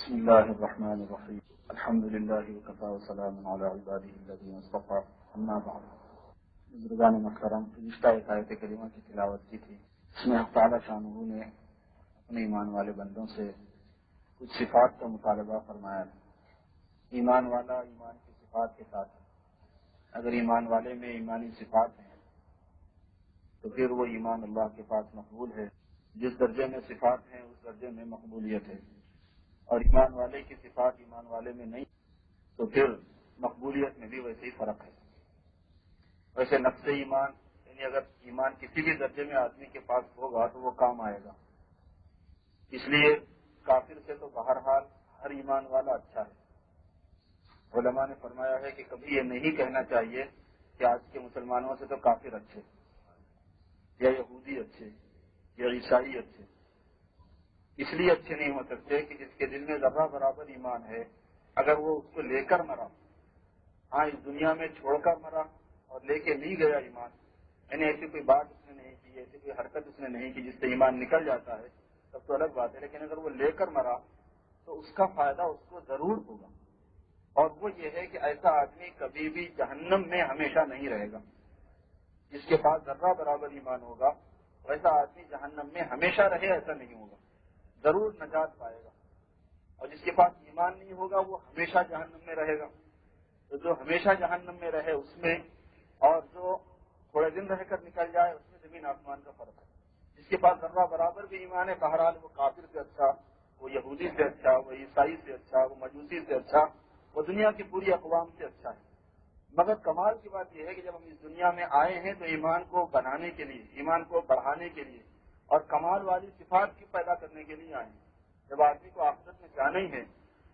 بسم الله الرحمن الرحيم الحمد لله وكفى وسلام على عباده الذين اصطفى اما بعد. بزرگان محترم، گزشتہ ایک آیت کریمہ کی تلاوت کی تھی. اس میں اللہ تعالیٰ شانہ نے اپنے ایمان والے بندوں سے کچھ صفات کا مطالبہ فرمایا ہے. ایمان والا ایمان کی صفات کے ساتھ، اگر ایمان والے میں ایمانی صفات ہیں تو پھر وہ ایمان اللہ کے پاس مقبول ہے. جس درجے میں صفات ہیں اس درجے میں مقبولیت ہے، اور ایمان والے کی صفات ایمان والے میں نہیں تو پھر مقبولیت میں بھی ویسے ہی فرق ہے. ویسے نفس ایمان یعنی اگر ایمان کسی بھی درجے میں آدمی کے پاس ہوگا تو وہ کام آئے گا. اس لیے کافر سے تو بہرحال ہر ایمان والا اچھا ہے. علماء نے فرمایا ہے کہ کبھی یہ نہیں کہنا چاہیے کہ آج کے مسلمانوں سے تو کافر اچھے یا یہودی اچھے یا عیسائی اچھے. اس لیے اچھے نہیں ہو سکتے کہ جس کے دل میں ذرہ برابر ایمان ہے، اگر وہ اس کو لے کر مرا، ہاں اس دنیا میں چھوڑ کر مرا اور لے کے نہیں گیا ایمان، یعنی ایسی کوئی بات اس نے نہیں کی، ایسی کوئی حرکت اس نے نہیں کی جس سے ایمان نکل جاتا ہے، تب تو الگ بات ہے. لیکن اگر وہ لے کر مرا تو اس کا فائدہ اس کو ضرور ہوگا، اور وہ یہ ہے کہ ایسا آدمی کبھی بھی جہنم میں ہمیشہ نہیں رہے گا. جس کے پاس ذرہ برابر ایمان ہوگا ویسا آدمی جہنم میں ہمیشہ رہے ایسا نہیں ہوگا، ضرور نجات پائے گا. اور جس کے پاس ایمان نہیں ہوگا وہ ہمیشہ جہنم میں رہے گا. تو جو ہمیشہ جہنم میں رہے اس میں اور جو تھوڑے دن رہ کر نکل جائے اس میں زمین آسمان کا فرق ہے. جس کے پاس ذرہ برابر بھی ایمان ہے بہرحال وہ کافر سے اچھا، وہ یہودی سے اچھا، وہ عیسائی سے اچھا، وہ مجوسی سے اچھا، وہ دنیا کی پوری اقوام سے اچھا ہے. مگر کمال کی بات یہ ہے کہ جب ہم اس دنیا میں آئے ہیں تو ایمان کو بنانے کے لیے، ایمان کو بڑھانے کے لیے اور کمال والی صفات کی پیدا کرنے کے لیے آئے ہیں. جب آدمی کو آخرت میں جانا ہی ہے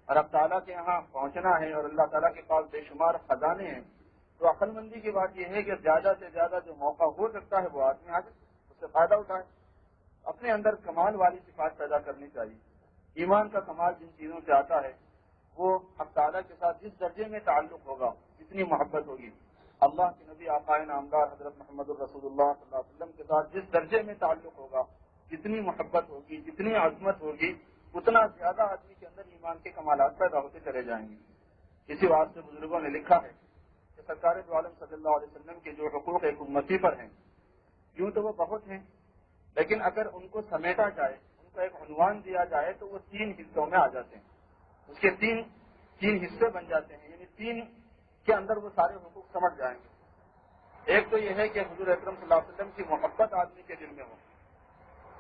اور اب تعالیٰ کے یہاں پہنچنا ہے اور اللہ تعالیٰ کے پاس بے شمار خزانے ہیں، تو عقل مندی کی بات یہ ہے کہ زیادہ سے زیادہ جو موقع ہو سکتا ہے وہ آدمی آگے اس سے فائدہ اٹھائے. اپنے اندر کمال والی صفات پیدا کرنی چاہیے. ایمان کا کمال جن چیزوں سے آتا ہے وہ حق تعالیٰ کے ساتھ جس درجے میں تعلق ہوگا، جتنی محبت ہوگی، اللہ کے نبی آقائے نامدار حضرت محمد الرسول اللہ صلی اللہ علیہ وسلم کے ساتھ جس درجے میں تعلق ہوگا، جتنی محبت ہوگی، جتنی عظمت ہوگی، اتنا زیادہ آدمی کے اندر ایمان کے کمالات پیدا ہوتے چلے جائیں گے. اسی واسطے بزرگوں نے لکھا ہے کہ سرکار دو عالم صلی اللہ علیہ وسلم کے جو حقوق ایک امتی پر ہیں، یوں تو وہ بہت ہیں، لیکن اگر ان کو سمیٹا جائے، ان کو ایک عنوان دیا جائے تو وہ 3 حصوں میں آ جاتے ہیں. اس کے تین حصے بن جاتے ہیں، یعنی 3 کے اندر وہ سارے حقوق سمجھ جائیں گے. ایک تو یہ ہے کہ حضور اکرم صلی اللہ علیہ وسلم کی محبت آدمی کے دل میں ہو،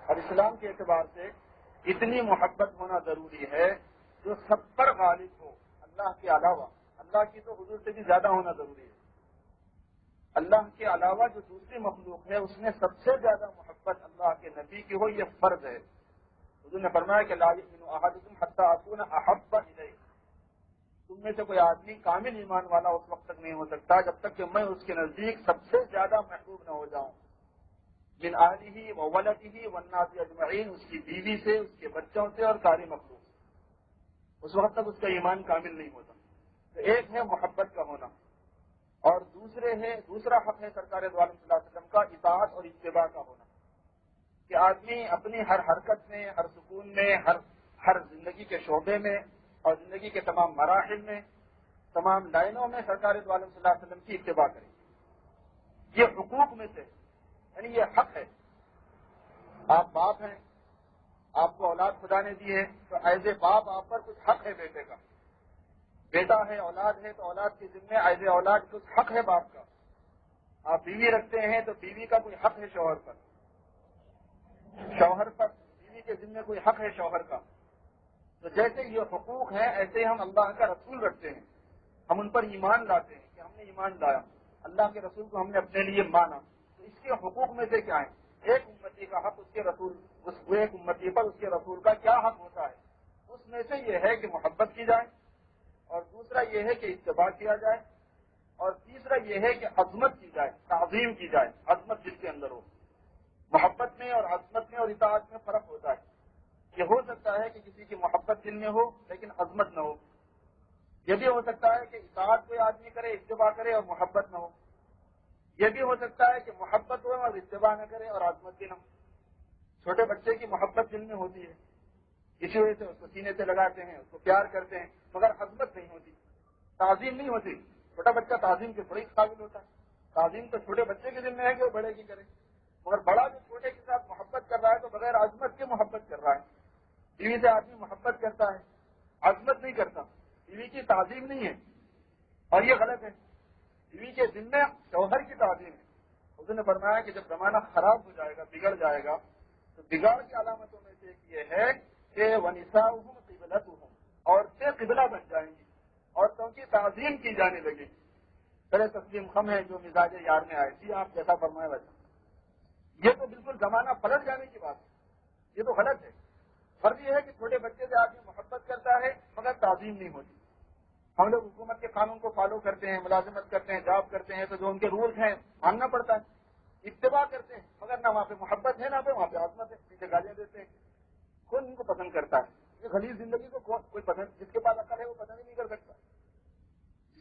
اور اسلام کے اعتبار سے اتنی محبت ہونا ضروری ہے جو سب پر غالب ہو اللہ کے علاوہ. اللہ کی تو حضور سے بھی زیادہ ہونا ضروری ہے. اللہ کے علاوہ جو دوسری مخلوق ہے اس میں سب سے زیادہ محبت اللہ کے نبی کی ہو، یہ فرض ہے. حضور نے فرمایا کہ لا یؤمن احدکم حتی اکون احب الیہ، تم میں سے کوئی آدمی کامل ایمان والا اس وقت تک نہیں ہو سکتا جب تک کہ میں اس کے نزدیک سب سے زیادہ محبوب نہ ہو جاؤں. من آلہ و ولدہ والناس اجمعین، اس کی بیوی سے، اس کے بچوں سے اور ساری مخلوق سے. اس وقت تک اس کا ایمان کامل نہیں ہوتا. تو ایک ہے محبت کا ہونا، اور دوسرا حق ہے سرکار دو عالم صلی اللہ علیہ وسلم کا اطاعت اور اتباع کا ہونا، کہ آدمی اپنی ہر حرکت میں، ہر سکون میں، ہر زندگی کے شعبے میں اور زندگی کے تمام مراحل میں، تمام لائنوں میں سرکار دو عالم صلی اللہ علیہ وسلم کی اتباع کرے. یہ حقوق میں سے یعنی یہ حق ہے. آپ باپ ہیں، آپ کو اولاد خدا نے دی ہے تو ایز اے باپ آپ پر کچھ حق ہے بیٹے کا. بیٹا ہے، اولاد ہے تو اولاد کے ذمے ایز اے اولاد کچھ حق ہے باپ کا. آپ بیوی رکھتے ہیں تو بیوی کا کوئی حق ہے شوہر پر، شوہر پر بیوی کے ذمے کوئی حق ہے شوہر کا. تو جیسے یہ حقوق ہیں ایسے ہی ہم اللہ کا رسول رکھتے ہیں، ہم ان پر ایمان لاتے ہیں کہ ہم نے ایمان لایا، اللہ کے رسول کو ہم نے اپنے لیے مانا. تو اس کے حقوق میں سے کیا ہے؟ ایک امتی کا حق اس کے رسول، ایک امتی پر اس کے رسول کا کیا حق ہوتا ہے؟ اس میں سے یہ ہے کہ محبت کی جائے، اور دوسرا یہ ہے کہ اتباع کیا جائے، اور تیسرا یہ ہے کہ عظمت کی جائے، تعظیم کی جائے. عظمت جس کے اندر ہو. محبت میں اور عظمت میں اور اطاعت میں فرق ہوتا ہے. یہ ہو سکتا ہے کہ کسی کی محبت دل میں ہو لیکن عظمت نہ ہو. یہ بھی ہو سکتا ہے کہ اطاعت کوئی آدمی کرے، اتباع کرے اور محبت نہ ہو. یہ بھی ہو سکتا ہے کہ محبت ہو اور اتباع نہ کرے اور عظمت بھی نہ ہو. چھوٹے بچے کی محبت دل میں ہوتی ہے، اسی وجہ سے اس کو سینے سے لگاتے ہیں، اس کو پیار کرتے ہیں، مگر عظمت نہیں ہوتی، تعظیم نہیں ہوتی۔ چھوٹا بچہ تعظیم کے تھوڑی قابل ہوتا ہے، تعظیم تو چھوٹے بچے کے ذمہ ہے کہ وہ بڑے کی کرے، مگر بڑا جو چھوٹے کے ساتھ محبت کر رہا ہے تو بغیر عظمت کے محبت کر رہا ہے۔ بیوی سے آدمی محبت کرتا ہے، عظمت نہیں کرتا، بیوی کی تعظیم نہیں ہے، اور یہ غلط ہے۔ بیوی کے ذمہ شوہر کی تعظیم ہے۔ حضور نے فرمایا کہ جب زمانہ خراب ہو جائے گا، بگڑ جائے گا، تو بگاڑ کی علامتوں میں سے ایک یہ ہے کہ وَنِسَاؤُهُمْ قِبْلَتُهُمْ، عورتیں قبلہ بن جائیں گی، عورتوں کی تعظیم کی جانے لگے گی۔ پہلے تسلیم خم ہے جو مزاج یار میں آئے تھی، آپ جیسا فرمائے ویسا۔ یہ تو بالکل زمانہ پلٹ جانے کی بات ہے، یہ تو غلط ہے۔ فرض یہ ہے کہ چھوٹے بچے سے آدمی محبت کرتا ہے مگر تعظیم نہیں ہوتی۔ ہم لوگ حکومت کے قانون کو فالو کرتے ہیں، ملازمت کرتے ہیں، جاب کرتے ہیں، تو جو ان کے رولز ہیں ماننا پڑتا ہے، اتباع کرتے ہیں، مگر نہ وہاں پہ محبت ہے نہ پہ وہاں پہ عظمت ہے، پیچھے گالیاں دیتے ہیں۔ کون ان کو پسند کرتا ہے؟ یہ غلیظ زندگی کو کوئی پسند، جس کے پاس عقل ہے وہ پسند ہی نہیں کر سکتا۔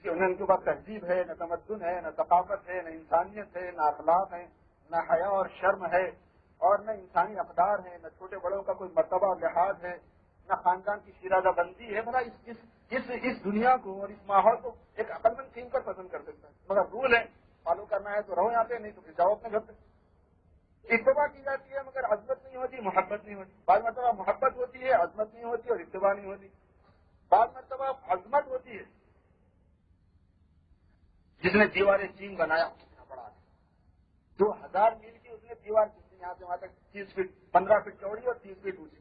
نہ ان کے پاس تہذیب ہے، نہ تمدن ہے، نہ ثقافت ہے، نہ انسانیت ہے، نہ اخلاق ہے، نہ حیا اور شرم ہے، اور نہ انسانی اقدار ہے، نہ چھوٹے بڑوں کا کوئی مرتبہ اور لحاظ ہے، نہ خاندان کی شیرازہ بندی ہے۔ بھلا اس دنیا کو اور اس ماحول کو ایک عقل مند قیم پر پسند کر سکتا ہے، مگر رول ہے، فالو کرنا ہے تو رہو یہاں پہ، نہیں تو پھر جاؤ اپنے گھر پہ۔ اتباع کی جاتی ہے مگر عظمت نہیں ہوتی، محبت نہیں ہوتی۔ بعض مرتبہ محبت ہوتی ہے، عظمت نہیں ہوتی، اور اتباع نہیں ہوتی۔ بعض مرتبہ عظمت ہوتی ہے، جس نے دیوار چین بنایا اتنا بڑا ہے، 2000 میل کی اس نے دیوار چین، یہاں سے وہاں تک 30 فٹ 15 فٹ چوڑی اور 30 فٹ اونچی۔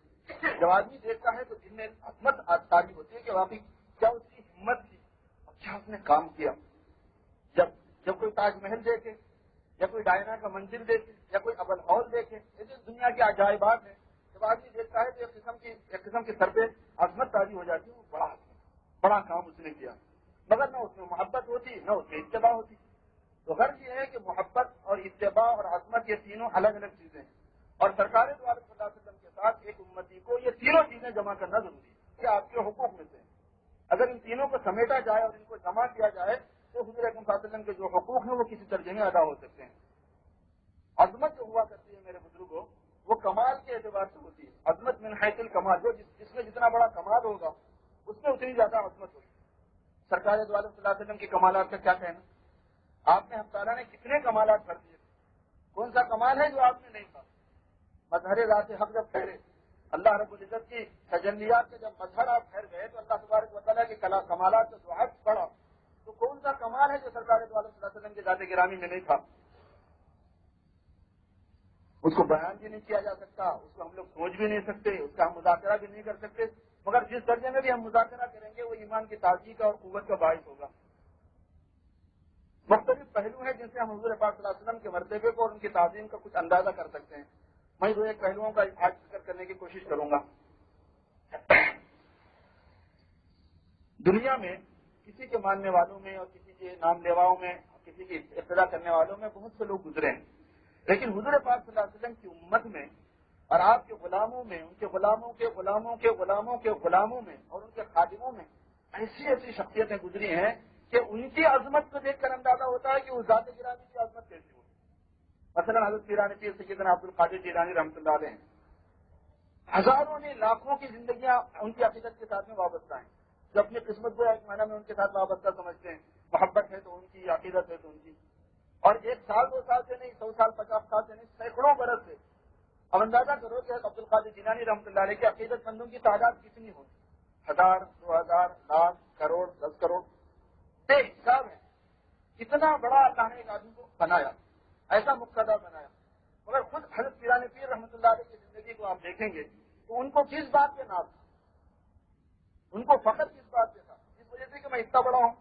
جب آدمی دیکھتا ہے تو دل میں عظمت تاری ہوتی ہے کہ واقعی کیا اس کی ہمت تھی اور کیا اس نے کام کیا۔ جب کوئی تاج محل دیکھے یا کوئی ڈائنا کا منزل دیکھے یا کوئی ابل ہال دیکھے، یہ دنیا کی عجائبات ہیں، جب آدمی دیکھتا ہے تو ایک قسم کی سر پہ عظمت تاری ہو جاتی ہے، وہ بڑا کام اس نے کیا، مگر نہ اس میں محبت ہوتی نہ اس میں اتباع ہوتی۔ تو غرض یہ ہے کہ محبت اور اتباع اور عظمت یہ تینوں الگ الگ چیزیں ہیں، اور سرکار دو عالم صلی اللہ علیہ وسلم کے ساتھ ایک امتی کو یہ تینوں چیزیں جمع کرنا ضروری ہے، یہ آپ کے حقوق میں سے ہیں۔ اگر ان تینوں کو سمیٹا جائے اور ان کو جمع کیا جائے تو حضور اکرم صلی اللہ علیہ وسلم کے جو حقوق ہیں وہ کسی درجے میں ادا ہو سکتے ہیں۔ عظمت جو ہوا کرتی ہے میرے بزرگوں، وہ کمال کے اعتبار سے ہوتی ہے۔ عظمت من حیث الکمال، جس میں جتنا بڑا کمال ہوگا اس میں اتنی زیادہ عظمت ہوگی۔ سرکار دو عالم صلی اللہ علیہ وسلم کے کمالات کا کیا کہنا؟ آپ نے ہم تعالیٰ نے کتنے کمالات بھر دیے، کون سا کمال ہے جو آپ نے نہیں کہا؟ مظہر ذات حق جب ٹھہرے، اللہ رب العزت کی تجلیات کے جب مظہر آپ ٹھہر گئے تو اللہ تبارک و تعالیٰ کے کمالات جو عکس پڑا، تو کون سا کمال ہے جو سرکار دو عالم صلی اللہ علیہ وسلم کے ذات گرامی میں نہیں تھا؟ اس کو بیان بھی نہیں کیا جا سکتا، اس کو ہم لوگ سوچ بھی نہیں سکتے، اس کا ہم مذاکرہ بھی نہیں کر سکتے، مگر جس درجے میں بھی ہم مذاکرہ کریں گے وہ ایمان کی تازگی کا اور قوت کا باعث ہوگا۔ مختلف پہلو ہیں جن سے ہم حضور پاک صلی اللہ علیہ وسلم کے مرتبے کو اور ان کی تعظیم کا کچھ اندازہ کر سکتے ہیں۔ میں دو ایک پہلوؤں کا آج ذکر کرنے کی کوشش کروں گا۔ دنیا میں کسی کے ماننے والوں میں اور کسی کے نام لیواؤں میں اور کسی کی اقتدا کرنے والوں میں بہت سے لوگ گزرے ہیں، لیکن حضور پاک صلی اللہ علیہ وسلم کی امت میں اور آپ کے غلاموں میں، ان کے غلاموں کے غلاموں کے غلاموں کے غلاموں میں اور ان کے خادموں میں ایسی شخصیتیں گزری ہیں کہ ان کی عظمت کو دیکھ کر اندازہ ہوتا ہے کہ اس ذات گرامی کی عظمت کیسی ہوگی۔ مثلا حضرت پیران پیر سیدنا عبد القادر جیلانی رحمۃ اللہ علیہ ہیں، ہزاروں نے لاکھوں کی زندگیاں ان کی عقیدت کے ساتھ میں وابستہ ہیں، جو اپنی قسمت کو ایک معنی میں ان کے ساتھ وابستہ سمجھتے ہیں، محبت ہے تو ان کی، عقیدت ہے تو ان کی، اور 1 سال 2 سال سے نہیں، 100 سال 50 سال سے نہیں، سینکڑوں برس سے۔ اب اندازہ کرو کہ عبد القادر جیلانی رحمۃ اللہ علیہ کے عقیدت مندوں کی تعداد کتنی ہوگی؟ 1000 2000 لاکھ کروڑ 10 کروڑ بے حساب ہے۔ اتنا بڑا اللہ نے ایک آدمی کو بنایا، ایسا مقتدر بنایا، مگر خود حضرت پیران پیر رحمۃ اللہ علیہ کی زندگی کو آپ دیکھیں گے تو ان کو کس بات پہ ناز تھا، ان کو فخر کس بات پہ تھا؟ اس وجہ سے کہ میں اتنا بڑا ہوں،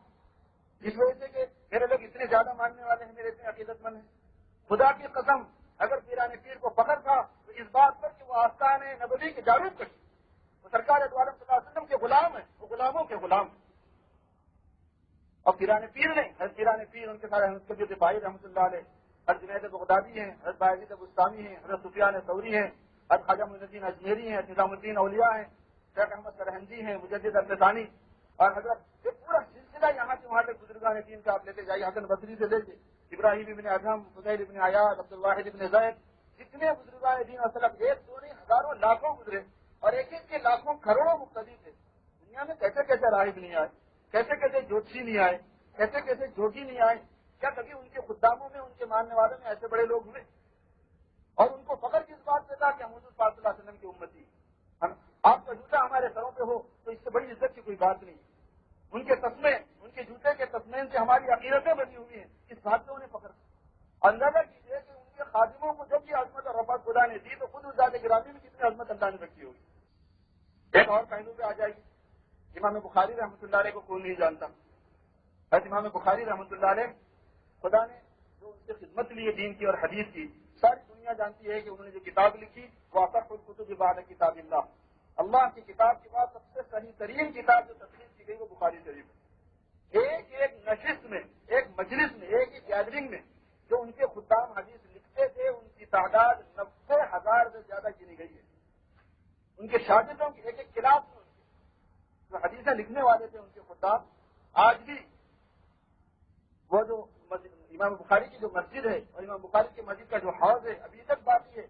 اس وجہ سے کہ میرے لوگ اتنے زیادہ ماننے والے ہیں، میرے اتنے عقیدت مند ہیں۔ خدا کی قسم اگر پیران پیر کو فخر تھا تو اس بات پر کہ وہ آستان نبوی کے جاروب کشی، وہ سرکار دو عالم صلی اللہ علیہ وسلم کے غلام ہیں، وہ غلاموں کے غلام ہیں۔ اور پیران پیر نہیں، حضرت پیران پیر ان کے سارے حضرت کبیر طفائی رحمۃ اللہ علیہ، حضرت جنید بغدادی ہیں، حضرت بایزید بستانی ہیں، حضرت سفیان ثوری ہیں، حضرت خواجہ معین الدین اجمیری ہیں، نظام الدین اولیاء ہیں، شیخ احمد سرہندی ہیں، مجدد الفسانی، اور حضرت یہ پورا سلسلہ یہاں سے وہاں تک بزرگان دین کا آپ لیتے جائیے، حسن بصری سے لے کے ابراہیم ابن ادہم، فضیل ابن عیاض، عبد الواحد ابن زید، جتنے بزرگان دین اور سلف، 1 2 نہیں ہزاروں لاکھوں گزرے، اور ایک ایک کے لاکھوں کروڑوں مقتدی تھے. دنیا میں کیسے کیسے راہب نہیں آئے, کیسے کیسے جوتشی نہیں آئے, کیسے کیسے جوگی نہیں آئے. کیا کبھی ان کے خداموں میں, ان کے ماننے والوں میں ایسے بڑے لوگ ہوئے؟ اور ان کو فخر کس بات پہ تھا کہ ہم حضور صلی اللہ علیہ وسلم کی امتی. آپ کا جوتا ہمارے سروں پہ ہو تو اس سے بڑی عزت کی کوئی بات نہیں. ان کے تسمے, ان کے جوتے کے تسمین سے ہماری عقیدتیں بنی ہوئی ہیں, اس بات پہ انہیں فخر. اندازہ کیجیے کہ ان کے خادموں کو جب یہ عظمت اور رفعت خدا نے دی تو خود اس ذات گرامی میں کتنی عظمت اللہ نے رکھی ہوگی. ایک اور پہلو پہ آ جائے گی. امام بخاری رحمۃ اللہ علیہ کو کوئی نہیں جانتا. بس امام بخاری رحمۃ اللہ علیہ, خدا نے جو ان سے خدمت لی ہے دین کی اور حدیث کی, ساری دنیا جانتی ہے کہ انہوں نے جو کتاب لکھی وہ اصح الکتب بعد کتاب اللہ, اللہ کی کتاب کے بعد سب سے صحیح ترین کتاب جو تخلیق کی گئی وہ بخاری شریف ہے. ایک ایک نشست میں, ایک مجلس میں, ایک ایک گیدرنگ میں جو ان کے خدام حدیث لکھتے تھے ان کی تعداد 90,000 سے زیادہ گنی گئی ہے. ان کے شاگردوں کی ایک ایک کلاس میں جو حدیثیں لکھنے والے تھے ان کے خدام, آج بھی وہ جو امام بخاری کی جو مسجد ہے اور امام بخاری کی مسجد کا جو حوض ہے ابھی تک باقی ہے.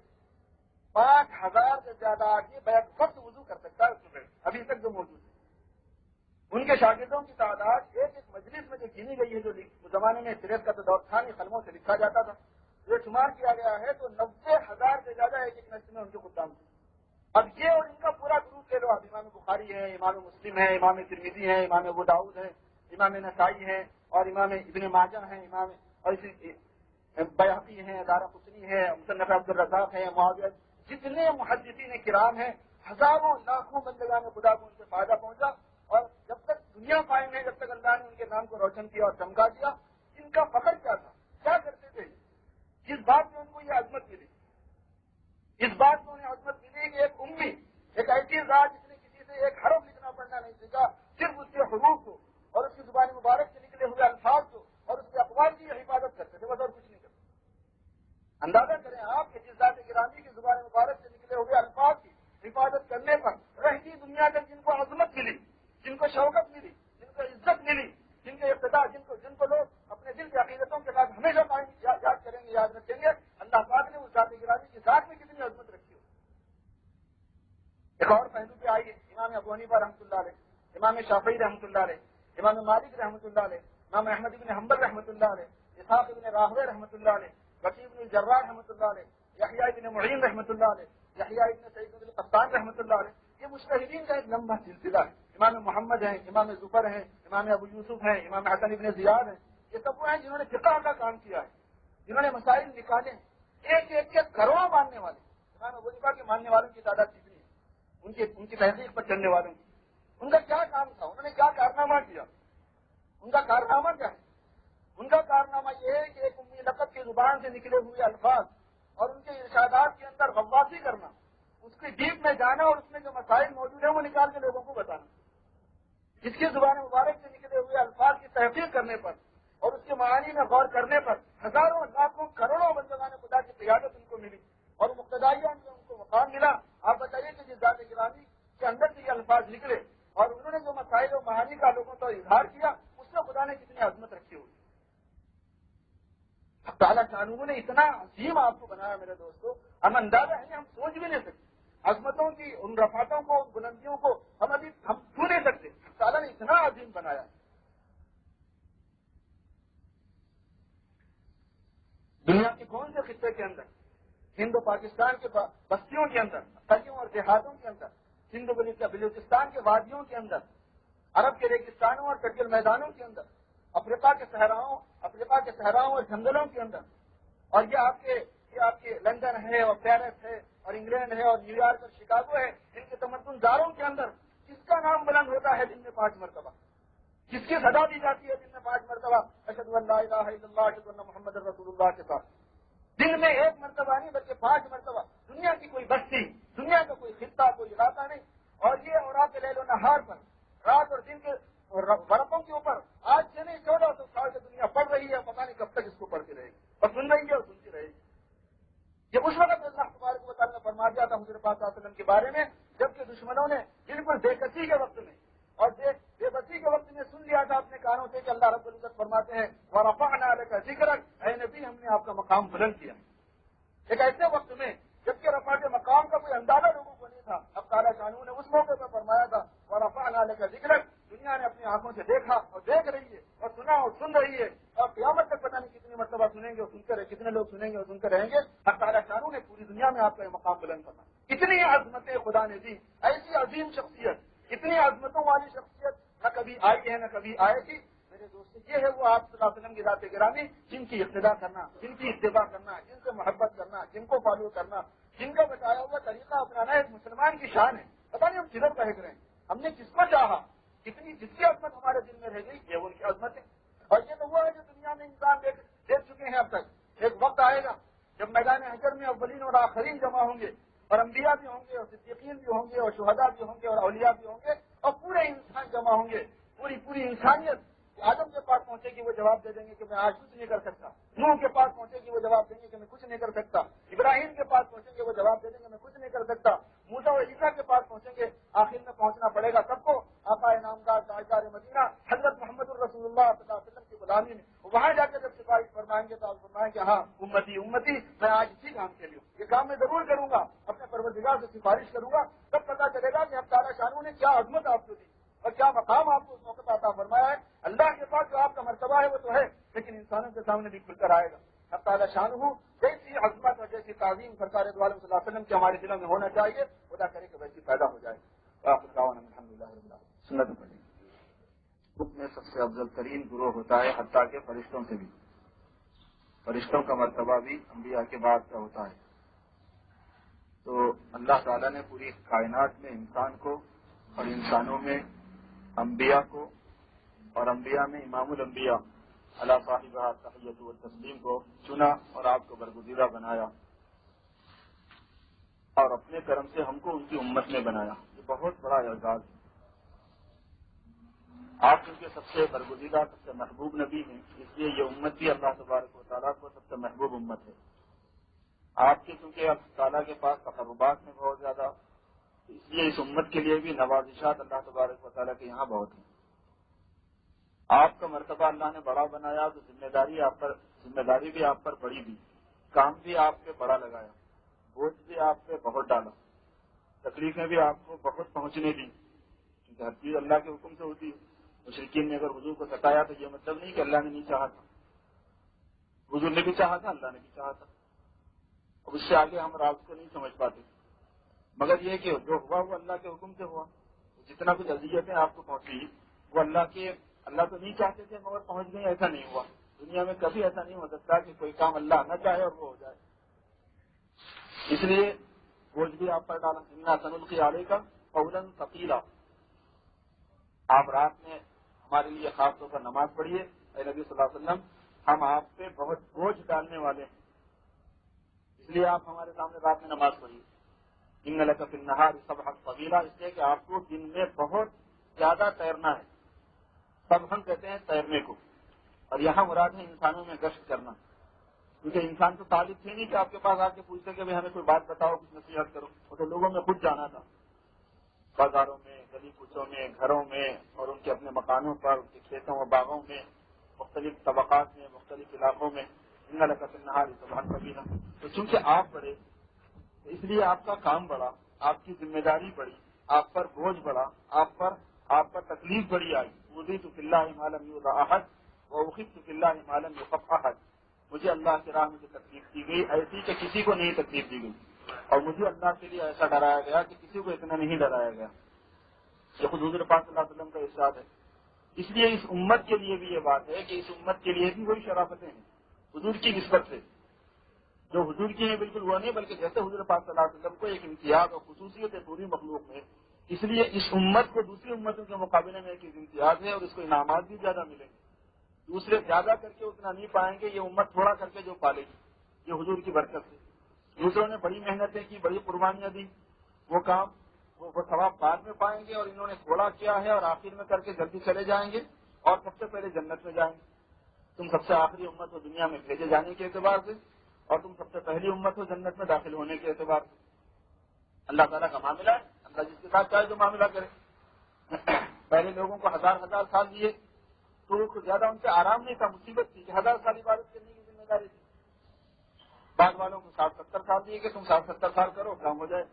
5,000 سے زیادہ آدمی بیک وقت وضو کر سکتا ہے اس میں, ابھی تک جو موجود ہے. ان کے شاگردوں کی تعداد ایک ایک مجلس میں جو گنی گئی ہے, جو اس زمانے میں سیرت کا تو دور تھا نہیں, قلموں سے لکھا جاتا تھا, یہ شمار کیا گیا ہے تو 90,000 سے زیادہ ایک ایک نسل میں ان کے خدام تھے. اب یہ اور ان کا پورا گروپ لے لو. اب امام بخاری ہے, امام مسلم ہے, امام ترمذی ہے, امام ابو داؤد ہے, امام نسائی ہے, اور امام ابن ماجہ ہے, امام اور بیہقی ہے, دارقطنی ہے, مصنف عبد الرزاق ہے, معاویہ, جتنے محدثین کرام ہیں, ہزاروں لاکھوں بندگان خدا کو ان سے فائدہ پہنچا. اور جب تک دنیا قائم ہے, جب تک اللہ نے ان کے نام کو روشن کیا اور چمکا دیا. ان کا فخر کیا تھا, کیا کرتے تھے, جس بات میں ان کو یہ عظمت ملی, اس بات میں انہیں عظمت ملی کہ ایک امی, ایک ایسی ذات جس نے کسی سے ایک حرف لکھنا پڑھنا نہیں سیکھا, صرف اس کے حروف کو اور اس کی زبان مبارک سے نکلے ہوئے الفاظ کو اور اس کے اقوال کی حفاظت کرتے تھے, بس اور کچھ نہیں کرتے. اندازہ کریں آپ کہ جس ذات گرامی کی زبان مبارک سے نکلے ہوئے الفاظ کی حفاظت کرنے پر رہتی دنیا تک جن کو عظمت ملی, جن کو شوکت ملی, جن کو عزت ملی, جن کے ابتدا جن کو لوگ اپنے دل کی عقیدتوں کے ساتھ ہمیشہ یاد کریں گے, یاد رکھیں گے, اللہ پاک نے اس ذات گرامی کی ذات میں کتنی عظمت رکھی ہو. ایک اور پہلو پہ آئیے. امام ابو حنیفہ رحمۃ اللہ علیہ, امام شافعی رحمۃ اللہ علیہ, امام مالک رحمۃ اللہ علیہ, امام احمد بن حنبل رحمۃ اللہ علیہ, اسحاق بن راہوے رحمۃ اللہ علیہ, وکیع بن الجراح رحمۃ اللہ علیہ, یحییٰ بن معین رحمۃ اللہ علیہ, یحییٰ بن سعید بن القطان رحمۃ اللہ علیہ. یہ مجتہدین کا ایک لمبا سلسلہ ہے. امام محمد ہیں, امام ظفر ہیں, امام ابو یوسف ہیں, امام حسن بن زیاد ہیں. یہ سب وہ ہیں جنہوں نے فقہ کا کام کیا ہے, جنہوں نے مسائل نکالے ہیں. ایک ایک کے کروڑوں ماننے والے. امام ابو حنیفہ کے ماننے والوں کی تعداد کتنی ہے, ان کی تحقیق پر چلنے والوں کی. ان کا کیا کام تھا, انہوں نے کیا کارنامہ کیا, ان کا کارنامہ کیا ہے؟ ان کا کارنامہ یہ ہے کہ ایک امی لقب کی زبان سے نکلے ہوئے الفاظ اور ان کے ارشادات کے اندر غواصی کرنا, اس کی ڈیپ میں جانا اور اس میں جو مسائل موجود ہیں وہ نکال کے لوگوں کو بتانا. جس کی زبان مبارک سے نکلے ہوئے الفاظ کی تحقیق کرنے پر اور اس کے معانی میں غور کرنے پر ہزاروں لاکھوں کروڑوں بندگان خدا کی قیادت ان کو ملی اور مقتدائیوں سے ان کو مقام ملا. آپ بتائیے کہ جس ذات گرامی کے اندر سے یہ الفاظ نکلے اور انہوں نے جو مسائل و معانی کا لوگوں پر اظہار کیا, اس میں خدا نے کتنی عظمت رکھی ہوئی. تعالیٰ شانہ نے اتنا عظیم آپ کو بنایا میرے دوستوں, ہم اندازہ ہے, ہم سوچ بھی نہیں سکتے عظمتوں کی, ان رفعتوں کو, ان بلندیوں کو ہم چھو نہیں سکتے. تعالیٰ نے اتنا عظیم بنایا. دنیا کے کون سے خطے کے اندر, ہند و پاکستان کے بستیوں کے اندر, قلیوں اور دیہاتوں کے اندر, سندھ بلوچستان کے وادیوں کے اندر, عرب کے ریگستانوں اور کٹل میدانوں کے اندر, افریقہ کے صحراؤں اور جنگلوں کے اندر, اور یہ آپ کے لندن ہے اور پیرس ہے اور انگلینڈ ہے اور نیو یارک اور شکاگو ہے, ان کے تمدن داروں کے اندر کس کا نام بلند ہوتا ہے دن میں 5 مرتبہ, جس کی صدا دی جاتی ہے دن میں 5 مرتبہ اشہد ان لا الہ الا اللہ اشہد ان محمد رسول اللہ کے ساتھ. دن میں 1 مرتبہ نہیں بلکہ 5 مرتبہ. دنیا کی کوئی بستی, دنیا کا کوئی خطہ, کوئی علاقہ نہیں. اور یہ اوراق لیل و نہار پر, رات اور دن کے ورقوں کے اوپر آج سے نہیں 1400 سال سے دنیا پڑھ رہی ہے, پتہ نہیں کب تک اس کو پڑھتی رہے گی اور سن رہی ہے اور سنتی رہے گی. یہ اس وقت اللہ تبارک و تعالیٰ نے فرما دیا تھا حضور پاک صلی اللہ علیہ وسلم کے بارے میں, جبکہ دشمنوں نے بالکل بے کسی کے وقت میں اور بے بسی کے وقت میں سن لیا تھا اپنے کانوں سے کہ اللہ رب العزت فرماتے ہیں وَرَفَعْنَا لَكَ ذِكْرَكَ, اے نبی ہم نے آپ کا مقام بلند کیا. ایک ایسے وقت میں جبکہ رفعت مقام کا کوئی اندازہ لوگوں کو نہیں تھا, اب تعالیٰ سے دیکھا اور دیکھ رہی ہے اور سنا اور سن رہی ہے اور قیامت تک پتہ نہیں کتنی مرتبہ سنیں گے اور سنتے رہے کتنے لوگ سنیں گے اور سنتے رہیں گے. اللہ تعالیٰ شانو نے پوری دنیا میں آپ کا یہ مقام بلند کرنا. اتنی عظمتیں خدا نے دی, ایسی عظیم شخصیت, اتنی عظمتوں والی شخصیت نہ کبھی آئی ہے نہ کبھی آئے گی. میرے دوست یہ ہے وہ آپ صلی اللہ علیہ وسلم کی ذات گرامی جن کی اقتدا کرنا, جن کی اتباع کرنا, جن سے محبت کرنا, جن کو فالو کرنا, جن کا بتایا ہوا طریقہ اپنانا ایک مسلمان کی شان ہے. پتہ نہیں ہم کدھر بہک رہے ہیں, ہم نے کس کو چاہا, کتنی جس کی عظمت ہمارے دل میں رہ گئی یہ ان کی عظمت ہے. اور یہ تو وہ ہے جو دنیا میں انسان دیکھ چکے ہیں اب تک. ایک وقت آئے گا جب میدان حشر میں اولین اور آخرین جمع ہوں گے, اور انبیاء بھی ہوں گے, اور صدیقین بھی ہوں گے, اور شہداء بھی ہوں گے, اور اولیاء بھی ہوں گے, اور پورے انسان جمع ہوں گے. پوری انسانیت آدم کے پاس پہنچے گی, وہ جواب دے دیں گے کہ میں آج کچھ نہیں کر سکتا. نوح کے پاس پہنچے گی, وہ جواب دیں گے کہ میں کچھ نہیں کر سکتا. ابراہیم کے پاس پہنچیں گے, وہ جواب دے دیں گے میں کچھ نہیں کر سکتا. موسیٰ اور عیسیٰ کے پاس پہنچیں گے, آخر میں پہنچنا پڑے گا سب کو آقا نامدار تاجدار مدینہ حضرت محمد الرسول اللہ صلی اللہ علیہ وسلم کی غلامی میں. وہاں جا کے جب سفارش فرمائیں گے تو آپ فرمائیں کہ ہاں امتی امتی, میں آج اسی کام کے لیے یہ کام میں ضرور کروں گا, اپنے پروردگار سے سفارش کروں گا. تب پتہ چلے گا کہ اب تعالیٰ شانوں نے کیا عظمت آپ کو دی اور کیا مقام آپ کو اس موقع عطا فرمایا ہے. اللہ کے پاس جو آپ کا مرتبہ ہے وہ تو ہے, لیکن انسانوں کے سامنے بھی کھل کر آئے گا. اب تعالیٰ شان ہوں جیسی عظمت اور جیسی تعظیم سرکار دو عالم صلی اللہ علیہ وسلم کے ہمارے دلوں میں ہونا چاہیے, خدا کرے کہ ویسی پیدا ہو جائے. سنت پڑھی حکم میں سب سے افضل ترین گروہ ہوتا ہے حتیٰ کہ فرشتوں سے بھی. فرشتوں کا مرتبہ بھی انبیاء کے بعد کا ہوتا ہے. تو اللہ تعالیٰ نے پوری کائنات میں انسان کو اور انسانوں میں انبیاء کو اور انبیاء میں امام الانبیاء اللہ صاحب تحیت و تسلیم کو چنا اور آپ کو برگزیدہ بنایا اور اپنے کرم سے ہم کو ان کی امت میں بنایا. یہ بہت بڑا اعزاز ہے. آپ ان کے سب سے برگزیدہ سب سے محبوب نبی ہیں, اس لیے یہ امت بھی اللہ تبارک و تعالیٰ کو سب سے محبوب امت ہے. آپ کے چونکہ اللہ تعالیٰ کے پاس تقربات میں بہت زیادہ, اس لیے اس امت کے لیے بھی نوازشات اللہ تبارک و تعالیٰ کے یہاں بہت ہیں. آپ کا مرتبہ اللہ نے بڑا بنایا تو ذمہ داری بھی آپ پر بڑی دی, کام بھی آپ پہ بڑا لگایا, بوجھ بھی آپ پہ بہت ڈالا, تکلیفیں بھی آپ کو بہت پہنچنے دی, کیونکہ ہر چیز اللہ کے حکم سے ہوتی ہے. مشرکین نے اگر حضور کو ستایا تو یہ مطلب نہیں کہ اللہ نے نہیں چاہا تھا, حضور نے بھی چاہا تھا, اللہ نے بھی چاہا تھا. اب اس سے آگے ہم راز کو نہیں سمجھ پاتے, مگر یہ کہ جو ہوا وہ اللہ کے حکم سے ہوا. جتنا کچھ اذیتیں آپ کو پہنچی وہ اللہ تو نہیں چاہتے تھے مگر پہنچ گئی, ایسا نہیں ہوا. دنیا میں کبھی ایسا نہیں ہو سکتا کہ کوئی کام اللہ نہ چاہے اور وہ ہو جائے. اس لیے بوجھ بھی آپ پر ڈالا. انا سنلقی علیک قولا ثقیلا. آپ رات میں ہمارے لیے خاص طور پر نماز پڑھیے, اے نبی صلی اللہ علیہ وسلم ہم آپ پہ بہت بوجھ ڈالنے والے ہیں, اس لیے آپ ہمارے سامنے رات میں نماز پڑھیے. ان لک فی النہار سبحا طویلا, اس لیے کہ آپ کو دن میں بہت زیادہ تیرنا ہے. سبحن کہتے ہیں تیرنے کو, اور یہاں مراد ہے انسانوں میں گشت کرنا, کیونکہ انسان تو طالب تھے نہیں کہ آپ کے پاس آ کے پوچھتے کہ ہمیں کوئی بات بتاؤ, کچھ نصیحت کرو. وہ تو لوگوں میں خود جانا تھا, بازاروں میں, گلی کوچوں میں, گھروں میں, اور ان کے اپنے مکانوں پر, ان کے کھیتوں اور باغوں میں, مختلف طبقات میں, مختلف علاقوں میں. ان لک فی النہار سبحا طویلا. تو چونکہ آپ بڑے اس لیے آپ کا کام بڑا, آپ کی ذمہ داری بڑی, آپ پر بوجھ بڑا, آپ پر تکلیف بڑی آئی. رضیت فی اللہ ما لم یرض احد واخذت فی اللہ ما لم یخف احد. مجھے اللہ کی راہ میں جو تکلیف دی گئی ایسی کہ کسی کو نہیں تکلیف دی گئی, اور مجھے اللہ کے لیے ایسا ڈرایا گیا کہ کسی کو اتنا نہیں ڈرایا گیا. یہ خود حضور پاک صلی اللہ علیہ وسلم کا ارشاد ہے. اس لیے اس امت کے لیے بھی یہ بات ہے کہ اس امت کے لیے بھی وہی شرافتیں ہیں حضور کی نسبت سے. جو حضور کی ہیں بالکل وہ نہیں, بلکہ جیسے حضور پاک صلی اللہ علیہ وسلم کو ایک امتیاز اور خصوصیت ہے پوری مخلوق میں, اس لیے اس امت کو دوسری امتوں کے مقابلے میں ایک امتیاز ہے, اور اس کو انعامات بھی زیادہ ملیں گے. دوسرے زیادہ کر کے اتنا نہیں پائیں گے, یہ امت تھوڑا کر کے جو پالے گی, یہ حضور کی برکت سے. دوسروں نے بڑی محنتیں کی, بڑی قربانیاں دی, وہ کام وہ ثواب بعد میں پائیں گے, اور انہوں نے تھوڑا کیا ہے اور آخر میں کر کے جلدی چلے جائیں گے, اور سب سے پہلے جنت میں جائیں گے. تم سب سے آخری امت ہو دنیا میں بھیجے جانے کے اعتبار سے, اور تم سب سے پہلی امت ہو جنت میں داخل ہونے کے اعتبار سے. اللہ تعالیٰ کا معاملہ ہے, اللہ جس کے ساتھ چاہے جو معاملہ کرے. پہلے لوگوں کو 1000 سال دیے تو زیادہ ان سے آرام نہیں تھا, مصیبت تھی کہ 1000 سال عبادت کرنے کی ذمہ داری تھی. بعد والوں کو 60-70 سال دیے کہ تم 60-70 سال کرو کام ہو جائے.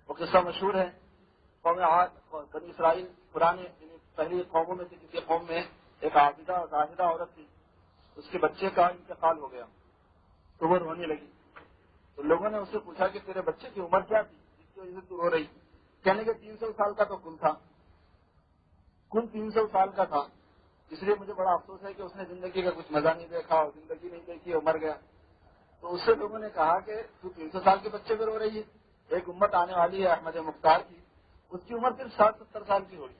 وہ قصہ مشہور ہے. قوم عاد بنی اسرائیل پرانے پہلی قوموں میں سے کسی قوم میں ایک عابدہ زاہدہ عورت تھی، اس کے بچے کا انتقال ہو گیا تو وہ رونے لگی. تو لوگوں نے اس سے پوچھا کہ تیرے بچے کی عمر کیا تھی جس کی وجہ سے تو رو رہی؟ کہنے کے 300 سال کا تو کل تھا، کل 300 سال کا تھا، اس لیے مجھے بڑا افسوس ہے کہ اس نے زندگی کا کچھ مزہ نہیں دیکھا اور زندگی نہیں دیکھی اور مر گیا. تو اس سے لوگوں نے کہا کہ تو 300 سال کے بچے پہ رو رہی ہے، ایک امت آنے والی ہے احمد مختار کی، اس کی عمر صرف 60-70 سال کی ہوگی.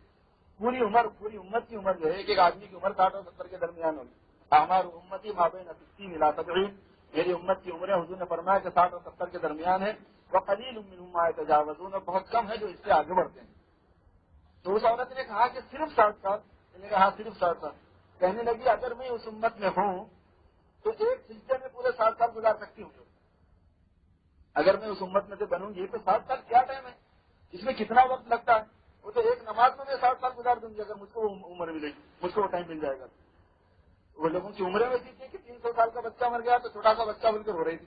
پوری امت کی عمر جو ہے ایک آدمی کی عمر 60 اور 70 کے درمیان ہوگی. ہماری امتی مابین 60 ملا 70، میری امت کی عمریں حضور نے فرمایا کہ 60 اور 70 کے درمیان ہے. وقلیل منهم ما يتجاوزون، بہت کم ہے جو اس سے آگے بڑھتے ہیں. تو اس عورت نے کہا کہ صرف 60 سال؟ میں نے کہا ہاں صرف 60 سال. کہنے لگی اگر میں اس امت میں ہوں تو ایک سجدے میں پورے 60 سال گزار سکتی ہوں. اگر میں اس امت میں سے بنوں گی تو 60 سال کیا ٹائم ہے، اس میں کتنا وقت لگتا ہے؟ وہ تو ایک نماز میں 60 سال گزار دوں گی اگر مجھ کو عمر ملے گی، مجھ کو وہ ٹائم مل جائے گا. وہ لوگوں کی عمریں میں تھی کہ 300 سال کا بچہ مر گیا تو چھوٹا سا بچہ بول کر ہو رہی تھی.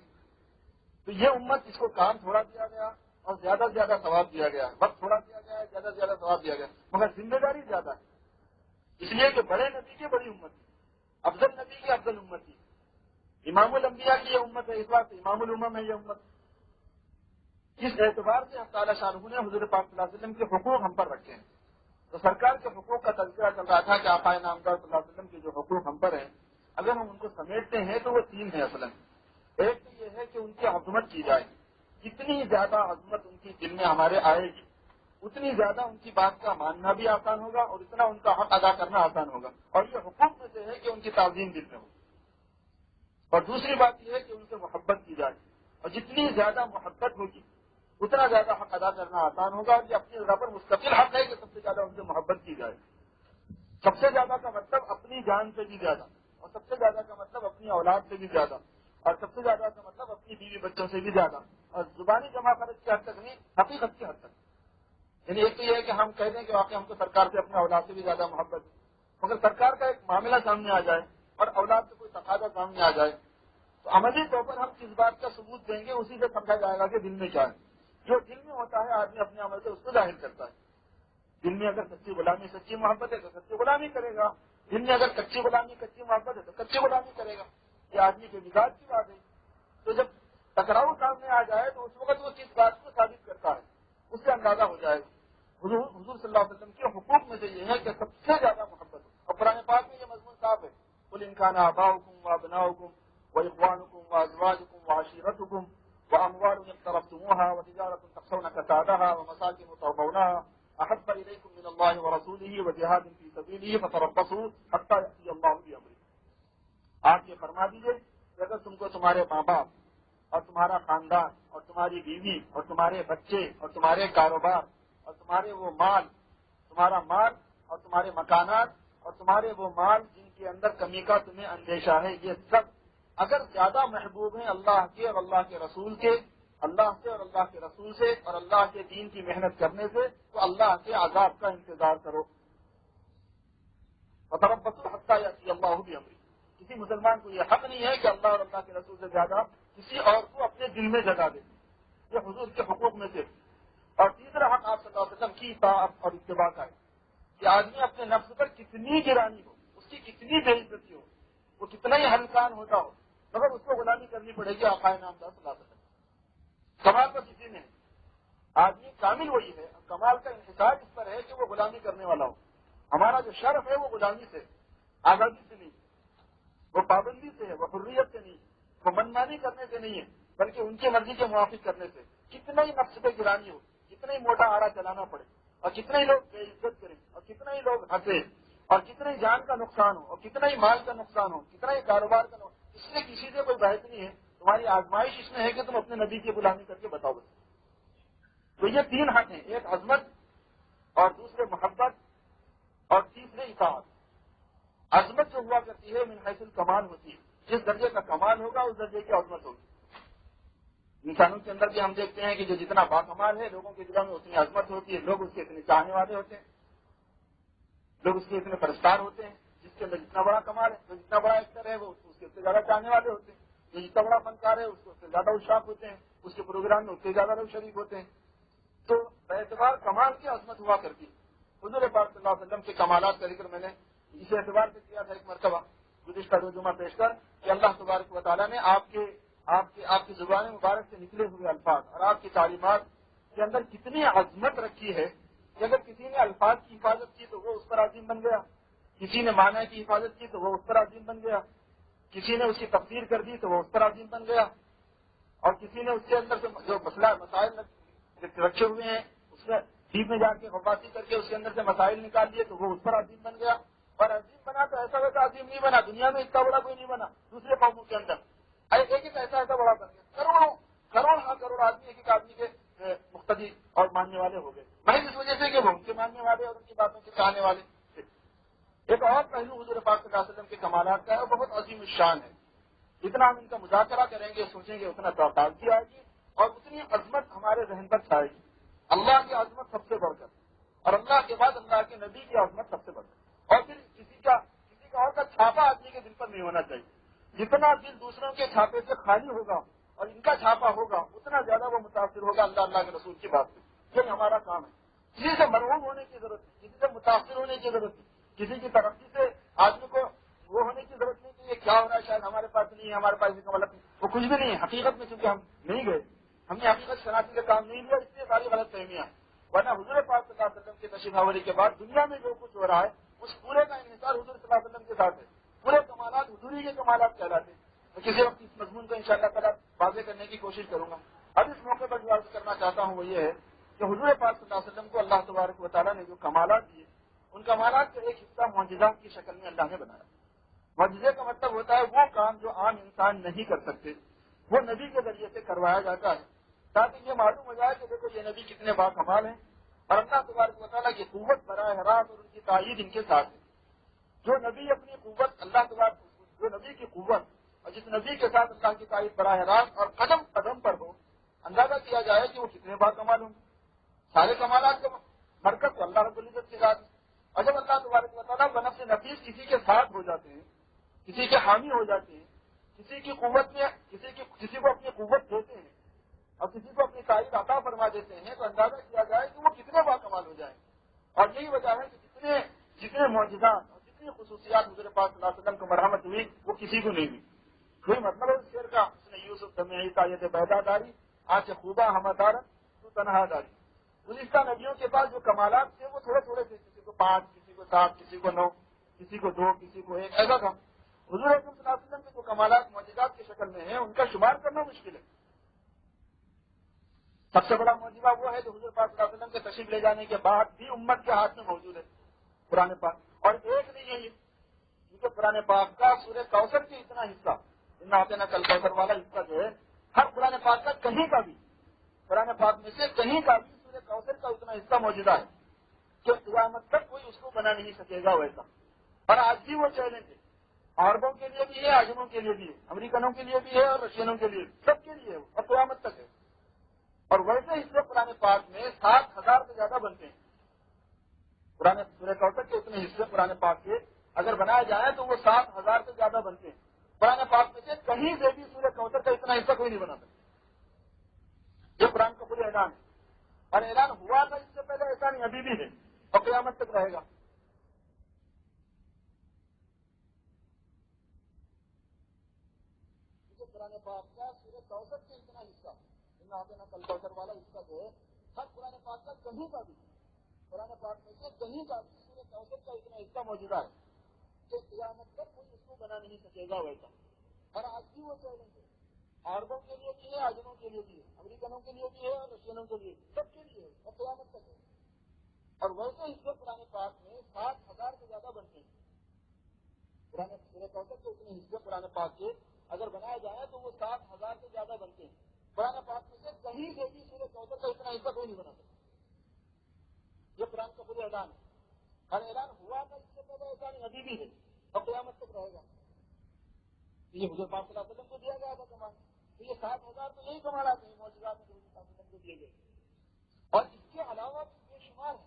تو یہ امت اس کو کام تھوڑا دیا گیا اور زیادہ سے زیادہ ثواب دیا گیا، وقت تھوڑا دیا گیا ہے، زیادہ سے زیادہ ثواب دیا گیا، مگر ذمہ داری زیادہ ہے. اس لیے کہ بڑے نبی کی بڑی امت تھی، افضل نبی کی افضل امت تھی، امام الانبیاء کی یہ امت ہے، اس بات امام الامم ہے یہ امت. اس اعتبار سے اللہ تعالیٰ شاہ نے حضور پاک صلی اللہ علیہ وسلم کے حقوق ہم پر رکھے ہیں. تو سرکار کے حقوق کا تذکرہ چل رہا تھا کہ آقا نامدار صلی اللہ علیہ وسلم کے جو حقوق ہم پر ہیں اگر ہم ان کو سمیٹتے ہیں تو وہ 3 ہیں اصلاً. ایک تو یہ ہے کہ ان کی عظمت کی جائے، جتنی زیادہ عظمت ان کی دل میں ہمارے آئے گی اتنی زیادہ ان کی بات کا ماننا بھی آسان ہوگا اور اتنا ان کا حق ادا کرنا آسان ہوگا. اور یہ حقوق میں سے ہے کہ ان کی تعظیم دل میں ہو. اور دوسری بات یہ ہے کہ ان سے محبت کی جائے، اور جتنی زیادہ محبت ہوگی اتنا زیادہ حق ادا کرنا آسان ہوگا. اور یہ اپنی جگہ پر مستقل حق ہے کہ سب سے زیادہ ان سے محبت کی جائے. سب سے زیادہ کا مطلب اپنی جان سے بھی زیادہ، اور سب سے زیادہ کا مطلب اپنی اولاد سے بھی زیادہ، اور سب سے زیادہ کا مطلب اپنی بیوی بچوں سے بھی زیادہ. اور زبانی جمع خرچ کی حد تک نہیں، حقیقت کی حد تک. یعنی ایک تو یہ ہے کہ ہم کہہ دیں کہ واقعی ہم کو سرکار سے اپنے اولاد سے بھی زیادہ محبت ہے، مگر سرکار کا ایک معاملہ سامنے آ جائے اور اولاد سے کوئی تقاضا سامنے آ جائے تو عملی طور پر ہم کس بات کا ثبوت دیں گے، اسی سے سمجھا جائے گا کہ دل میں کیا ہے. جو دل میں ہوتا ہے آدمی اپنے عمل سے اس کو ظاہر کرتا ہے. دل میں اگر سچی غلامی سچی محبت ہے تو سچی غلامی کرے گا، دل میں اگر کچی غلامی کچی محبت ہے تو کچی غلامی کرے گا. یہ آدمی کے مزاج کی بات ہے. تو جب ٹکراؤ سامنے آ جائے تو اس وقت وہ کس بات کو ثابت کرتا ہے اس سے اندازہ ہو جائے گا. حضور صلی اللہ علیہ وسلم کے حقوق میں سے یہ ہے کہ سب سے زیادہ محبت ہو. اور قرآن پاک میں یہ مضمون صاف ہے، قل ان کان آباؤکم وابناؤکم واخوانکم وازواجکم وعشیرتکم واموال اقترفتموها وتجارة تخشون كسادها ومساكن ترضونها احب اليكم من الله ورسوله وجهاد في سبيله فتربصوا حتى يأتي الله بأمره. آپ یہ فرما دیجئے کہ اگر تم کو تمہارے ماں باپ اور تمہارا خاندان اور تمہاری بیوی اور تمہارے بچے اور تمہارے کاروبار اور تمہارے وہ مال، تمہارا مال اور تمہارے مکانات اور تمہارے وہ مال جن کے اندر کمی کا تمہیں اندیشہ ہے، یہ سب اگر زیادہ محبوب ہیں اللہ کے اور اللہ کے رسول کے، اللہ سے اور اللہ کے رسول سے اور اللہ کے دین کی محنت کرنے سے، تو اللہ کے عذاب کا انتظار کرو. فتربصوا حتى يأتي الله بأمره. کسی مسلمان کو یہ حق نہیں ہے کہ اللہ اور اللہ کے رسول سے زیادہ کسی اور کو اپنے دل میں جگہ دے. یہ حضور کے حقوق میں سے. اور تیسرا حق آپ صلی اللہ علیہ وسلم کی اطاعت اور اتباع کا ہے کہ آدمی اپنے نفس پر کتنی گرانی ہو، اس کی کتنی بے عزتی ہو، وہ کتنا ہی ہلکان ہوتا ہو، مگر اس کو غلامی کرنی پڑے گی آقا نامدار صلی اللہ علیہ وسلم. کمال تو کسی نے، آدمی کامل وہی ہے، کمال کا انحصار اس پر ہے کہ وہ غلامی کرنے والا ہو. ہمارا جو شرف ہے وہ غلامی سے، آزادی سے نہیں، وہ پابندی سے ہے، وہ حریت سے نہیں، وہ منمانی کرنے سے نہیں ہے، بلکہ ان کی مرضی کے موافق کرنے سے. کتنا ہی نفس پہ گرانی ہو، کتنا ہی موٹا آڑا چلانا پڑے اور کتنے ہی لوگ بے عزت کریں اور کتنا ہی لوگ ہنسے اور کتنا ہی جان کا نقصان ہو اور کتنا ہی مال کا نقصان ہو، کتنا ہی کاروبار کا نقصان، اس سے کسی سے کوئی بحث نہیں ہے. تمہاری آزمائش اس میں ہے کہ تم اپنے نبی کی غلامی کر کے بتاؤ. بس تو یہ 3 حق ہیں، ایک عظمت اور دوسرے محبت اور تیسرے اطاعت. عظمت جو ہوا کرتی ہے من حیث الکمال ہوتی ہے، جس درجے کا کمال ہوگا اس درجے کی عظمت ہوگی. انسانوں کے اندر بھی ہم دیکھتے ہیں کہ جو جتنا باکمال ہے لوگوں کے دلوں میں اتنی عظمت ہوتی ہے، لوگ اس کے اتنے چاہنے والے ہوتے ہیں، لوگ اس کے اتنے پرستار ہوتے ہیں. جس کے اندر جتنا بڑا کمال ہے، جو جتنا بڑا ایکٹر ہے وہ اس کے اتنے زیادہ چاہنے والے ہوتے ہیں، جو جتنا بڑا فنکار ہے اس کو اس سے زیادہ اشاق ہوتے ہیں، اس کے پروگرام میں اتنے زیادہ لوگ شریک ہوتے ہیں. تو اعتبار کمال کی عظمت ہوا کرتی ہے. حضور پاک صلی اللہ علیہ وسلم کے کمالات کا ذکر میں نے اس اعتبار سے کیا تھا ایک مرتبہ گزشتہ دو جمعہ پیش کر کہ اللہ تبارک و تعالیٰ نے آپ کی زبان مبارک سے نکلے ہوئے الفاظ اور آپ کی تعلیمات کے اندر کتنی عظمت رکھی ہے کہ اگر کسی نے الفاظ کی حفاظت کی تو وہ اس پر عظیم بن گیا، کسی نے معنی کی حفاظت کی تو وہ اس پر عظیم بن گیا، کسی نے اس کی تفسیر کر دی تو وہ اس پر عظیم بن گیا، اور کسی نے اس کے اندر سے جو مسائل رکھے ہوئے ہیں اس میں ڈیپ میں جا کے غواصی کر کے اس کے اندر سے مسائل نکال دیے تو وہ اس پر عظیم بن گیا، اور عظیم بنا تو ایسا ویسا عظیم نہیں بنا، دنیا میں اتنا بڑا کوئی نہیں بنا دوسرے قوموں کے اندر، ایک ایک ایسا بڑا بن گیا، کروڑ آدمی ایک ایک آدمی کے مقتدی اور ماننے والے ہو گئے، محض اس وجہ سے کہ وہ ان کے ماننے والے اور ان کی باتوں کے چاہنے والے تھے۔ ایک اور پہلو حضور پاک صلی اللہ علیہ وسلم کے کمالات کا ہے وہ بہت عظیم الشان ہے، جتنا ہم ان کا مذاکرہ کریں گے سوچیں گے اتنا تازگی آئے گی اور اتنی عظمت ہمارے ذہن پر چھائے گی، اللہ کی عظمت سب سے بڑھ کر، اور اللہ کے بعد اللہ کے نبی کی عظمت سب سے بڑھ کر، اور پھر کسی کا اور کا چھاپا آدمی کے دل پر نہیں ہونا چاہیے، جتنا دل دوسروں کے چھاپے سے خالی ہوگا اور ان کا چھاپا ہوگا اتنا زیادہ وہ متاثر ہوگا اللہ کے رسول کی بات سے، یہ ہمارا کام ہے، کسی سے مرحوم ہونے کی ضرورت نہیں، کسی سے متاثر ہونے کی ضرورت نہیں، کسی کی ترقی سے آدمی کو وہ ہونے کی ضرورت نہیں کہ یہ کیا ہو رہا ہے شاید ہمارے پاس نہیں ہے، ہمارے پاس اس کا مطلب وہ کچھ بھی نہیں ہے، حقیقت میں چونکہ ہم نہیں گئے، ہم نے حقیقت شناختی کا کام نہیں لیا، اس لیے ساری غلط فہمیاں، ورنہ حضور پاک صلی اللہ علیہ وسلم کے تشریف آوری کے بعد دنیا میں جو کچھ ہو رہا ہے اس پورے کا انحصار حضور صلی اللہ علیہ وسلم کے ساتھ ہے، پورے کمالات حضوری کے کمالات کہلاتے ہیں۔ میں کسی وقت اس مضمون کو انشاءاللہ تعالیٰ واضح کرنے کی کوشش کروں گا۔ اب اس موقع پر جو عرض کرنا چاہتا ہوں وہ یہ ہے کہ حضور پاک صلی اللہ علیہ وسلم کو اللہ تبارک و تعالیٰ نے جو کمالات دیے ان کمالات کا ایک حصہ معجزات کی شکل میں اللہ نے بنایا۔ معجزے کا مطلب ہوتا ہے وہ کام جو عام انسان نہیں کر سکتے وہ نبی کے ذریعے سے کروایا جاتا ہے تاکہ یہ معلوم ہو جائے کہ دیکھو یہ نبی کتنے باکمال ہیں اور اللہ تبارک و تعالیٰ کی قوت براہ راست اور ان کی تائید ان کے ساتھ ہے۔ جو نبی اپنی قوت اللہ تبارک جو نبی کی قوت اور جس نبی کے ساتھ اللہ کی تائید براہ راست اور قدم قدم پر ہو اندازہ کیا جائے کہ وہ کتنے باکمال ہوں۔ سارے کمالات کا مرکز تو اللہ رب العزت کے ساتھ ہے، اور جب اللہ تبارک و تعالیٰ بنفس نفیس کسی کے ساتھ ہو جاتے ہیں، کسی کے حامی ہو جاتے ہیں، کسی کی قوت میں کسی کو اپنی قوت دیتے ہیں اور کسی کو اپنی تائید عطا فرما دیتے ہیں تو اندازہ کیا جائے کہ وہ کتنے باکمال ہو جائیں۔ اور یہی وجہ ہے کہ جتنے معجزات اور جتنی خصوصیات حضور پاک صلی اللہ علیہ وسلم کو مرحمت ہوئی وہ کسی کو نہیں ہوئی۔ کوئی مطلب ہے اس شعر کا، اس نے یوسف دمیعی تایت بیدا داری آج خوبہ ہمدار تو تنہا داری۔ گزشتہ نبیوں کے پاس جو کمالات تھے وہ تھوڑے تھوڑے تھے، کسی کو 5، کسی کو 7، کسی کو 9، کسی کو 2، کسی کو 1، ایسا تھا۔ حضور اکرم صلی اللہ علیہ وسلم کے جو کمالات معجزات کی شکل میں ہیں ان کا شمار کرنا مشکل ہے۔ سب سے بڑا معجزہ وہ ہے جو حضور پاک صلی اللہ علیہ وسلم کے تشریف لے جانے کے بعد بھی امت کے ہاتھ میں موجود ہے، قرآن پاک، اور ایک نہیں ہے یہ، کیونکہ قرآن پاک کا سورہ کوثر کے اتنا حصہ، انا کل کوثر والا حصہ جو ہے ہر قرآن پاک کا کہیں کا بھی، قرآن پاک میں سے کہیں کا بھی سورہ کوثر کا اتنا حصہ موجودہ ہے کہ قیامت تک کوئی اس کو بنا نہیں سکے گا ویسا، اور آج بھی وہ چیلنج ہے، عربوں کے لیے بھی ہے، عجموں کے لیے بھی ہے، امریکنوں کے لیے بھی ہے اور رشینوں کے لیے سب کے لیے ہے اور قیامت تک ہے۔ اور ویسے حصے قرآن پاک میں 7,000 سے زیادہ بنتے ہیں، قرآن سورہ کوثر کے اتنے حصے قرآن پاک کے اگر بنائے جائیں تو وہ 7,000 سے زیادہ بنتے ہیں۔ قرآن پاک میں سے کہیں سے بھی سورہ کوثر کا اتنا حصہ کوئی نہیں بنا سکتا، یہ قرآن کا خود اعلان ہے، اور اعلان ہوا تھا اس سے پہلے، ایسا نہیں ابھی بھی ہے اور قیامت تک رہے گا۔ قرآن پاک کا سورہ کوثر کے اتنا حصہ، کل کوثر والا حصہ جو ہے ہر قرآن پاک کا کہیں کا بھی، قرآن پاک میں سے کہیں کا بھی سورہ کوثر کا اتنا حصہ موجودہ ہے کہ قیامت تک کوئی اس کو بنا نہیں سکے گا ویسا، اور آج بھی وہ چیلنج ہے، عربوں کے لیے بھی ہے، عجموں کے لیے بھی ہے، امریکنوں کے لیے بھی ہے اور رشینوں کے لیے سب کے لیے ہے اور قیامت تک ہے۔ اور ویسے حصے قرآن پاک میں 7,000 سے زیادہ بنتے ہیں، قرآن سورہ کوثر کے اتنے حصے قرآن پاک کے اگر بنائے جائیں تو وہ 7,000 سے زیادہ بنتے ہیں۔ قرآن پاک میں سے کہیں سے بھی سورہ کوثر کا اتنا حصہ کوئی نہیں بنا سکتا، یہ قرآن کا خود اعلان ہے، اور اعلان ہوا تھا اس سے پہلے، ایسا نہیں ابھی بھی ہے اور قیامت تک رہے گا۔ یہ حضور پاک صلی اللہ علیہ وسلم کو دیا گیا تھا کمال، تو یہ 7,000 تو یہی کمالات ہیں معجزات میں حضور پاک صلی اللہ علیہ وسلم کو دیے گئے، اور اس کے علاوہ بھی بے شمار ہے،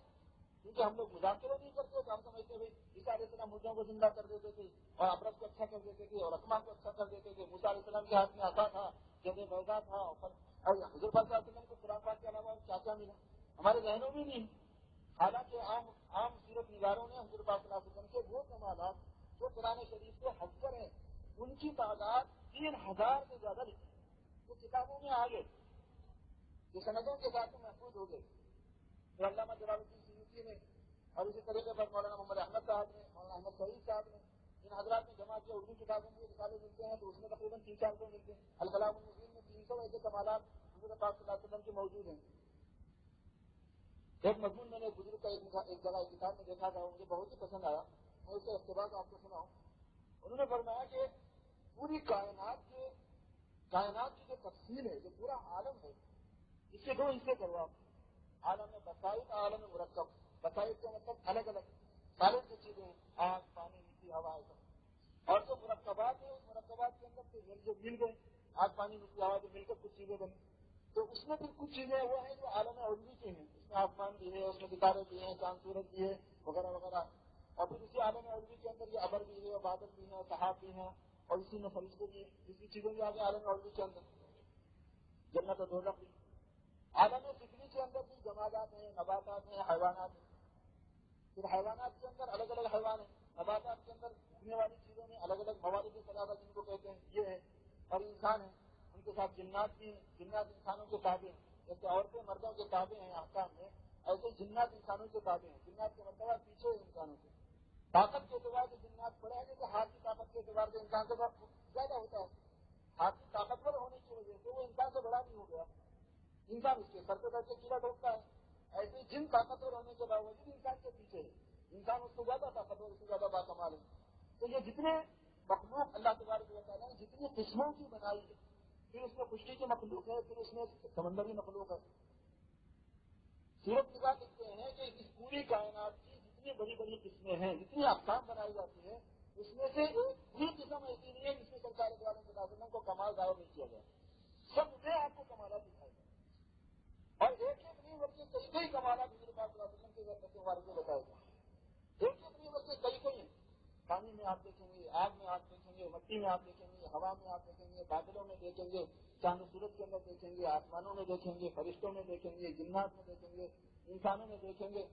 کیونکہ ہم لوگ مذاکرے نہیں کرتے تو ہم سمجھتے ہوئے عیسیٰ علیہ السلام مردوں کو زندہ کر دیتے تھے اور ابرص کو اچھا کر دیتے تھے اور اکمہ کو اچھا کر دیتے تھے، موسیٰ علیہ السلام کے ہاتھ میں عصا تھا، جب بیضا تھا، اور حضور پاک صلی اللہ علیہ وسلم کو قرآن پاک کے علاوہ کیا کیا ملا ہمارے ذہنوں میں نہیں، حالانکہ عام سیرت نگاروں نے حضور پاک صلی اللہ علیہ وسلم کے وہ کمالات جو قرآن شریف سے ہٹ کر ہیں ان کی تعداد 3000 سے زیادہ لکھی وہ کتابوں میں آ گئے جو سندوں کے ساتھ محفوظ ہو گئے. تو علامہ جلال الدین سیوطی نے اور اسی طریقے پر مولانا محمد احمد صاحب نے مولانا احمد سعید صاحب نے ان حضرات نے جمع کیا. اردو کتابوں میں رسالے ملتے ہیں تو اس میں تقریباً 300 ملتے ہیں. الکلام المبین میں 300 ایسے کمالات حضور پاک صلی اللہ علیہ وسلم کے موجود ہیں. ایک مضمون میں نے بزرگ کا ایک جگہ کتاب میں دیکھا تھا مجھے بہت ہی پسند آیا. میں اس کا اقتباس آپ کو سناؤں. انہوں نے فرمایا کہ پوری کائنات کی جو تفصیل ہے جو پورا عالم ہے اس کے 2 حصے کرو آپ. عالم بسائط عالم مرکب. بسائط کا مطلب الگ الگ سارے جو چیزیں ہیں آگ پانی مٹی ہوا ہے اور جو مرکبات ہیں اس مرکبات کے اندر جو مل گئے آگ پانی مٹی ہوا جو مل کر کچھ چیزیں بنی. تو اس میں پھر کچھ چیزیں وہ ہیں جو عالم علوی کے ہیں. اس میں آسمان بھی ہے اس میں ستارے بھی ہیں چاند سورج بھی ہے وغیرہ وغیرہ. اور پھر اسی عالم علوی کے اندر یہ ابر بھی ہے بادل بھی ہیں صحاب بھی ہیں اور اسی میں فرشتے بھی ہیں. اسی چیزیں بھی آگے عالم علوی کے اندر جنت و دوزخ بھی. عالم فکری کے اندر بھی جمادات ہیں نباتات ہیں حیوانات ہیں. پھر حیوانات کے اندر الگ الگ حیوان ہیں. نباتات کے اندر اگنے والی چیزوں میں الگ الگ موارد ثلاثہ جن کو کہتے ہیں یہ ہے. اور انسان ہیں ان کے ساتھ جنات بھی ہیں. جنات انسانوں کے تابع ہیں. جیسے عورتیں مردوں کے تابع ہیں احکام میں ایسے جنات انسانوں کے تابع ہیں. جنات کے مرتبہ پیچھے ہیں انسانوں کے. طاقت کے اعتبار سے جنات بڑے ہیں جیسے ہاتھ کی طاقت کے اعتبار سے انسان سے زیادہ ہوتا ہے. ہاتھ کی طاقتور ہونے کی وجہ سے وہ انسان سے بڑا نہیں ہو گیا. انسان اس کے سر پہ بیٹھ کے کیڑا ٹھوکتا ہے. ایسے جن طاقتور ہونے کے باوجود انسان کے پیچھے ہے. انسان اس سے زیادہ طاقتور اس سے زیادہ باکمال ہے. تو یہ جتنے مخلوق اللہ تبارک و تعالیٰ نے جتنی قسموں کی بنائی ہے پھر اس میں خشکی کی مخلوق ہے پھر اس میں سمندری مخلوق ہے. سیرت نگار لکھتے ہیں کہ اس پوری کائنات کی جتنی بڑی بڑی قسمیں ہیں جتنی اقسام بنائی جاتی ہیں اس میں سے ایک بھی قسم ایسی نہیں ہے جس میں سرکار عالم صلی اللہ علیہ وسلم کو کمال ظاہر نہیں کیا گیا. سب میں آپ کو کمالات دکھائے گئے اور ایک نہیں بلکہ کئی کمالات حضور پاک صلی اللہ علیہ وسلم کے بارے میں بتائے گئے. ایک نہیں بلکہ کئی ہیں. پانی میں آپ دیکھیں گے آگ میں آپ دیکھیں گے مٹی میں آپ دیکھیں گے ہوا میں آپ دیکھیں گے بادلوں میں دیکھیں گے چاند سورج کے اندر دیکھیں گے آسمانوں میں دیکھیں گے فرشتوں میں دیکھیں گے جنات میں دیکھیں گے انسانوں میں دیکھیں گے.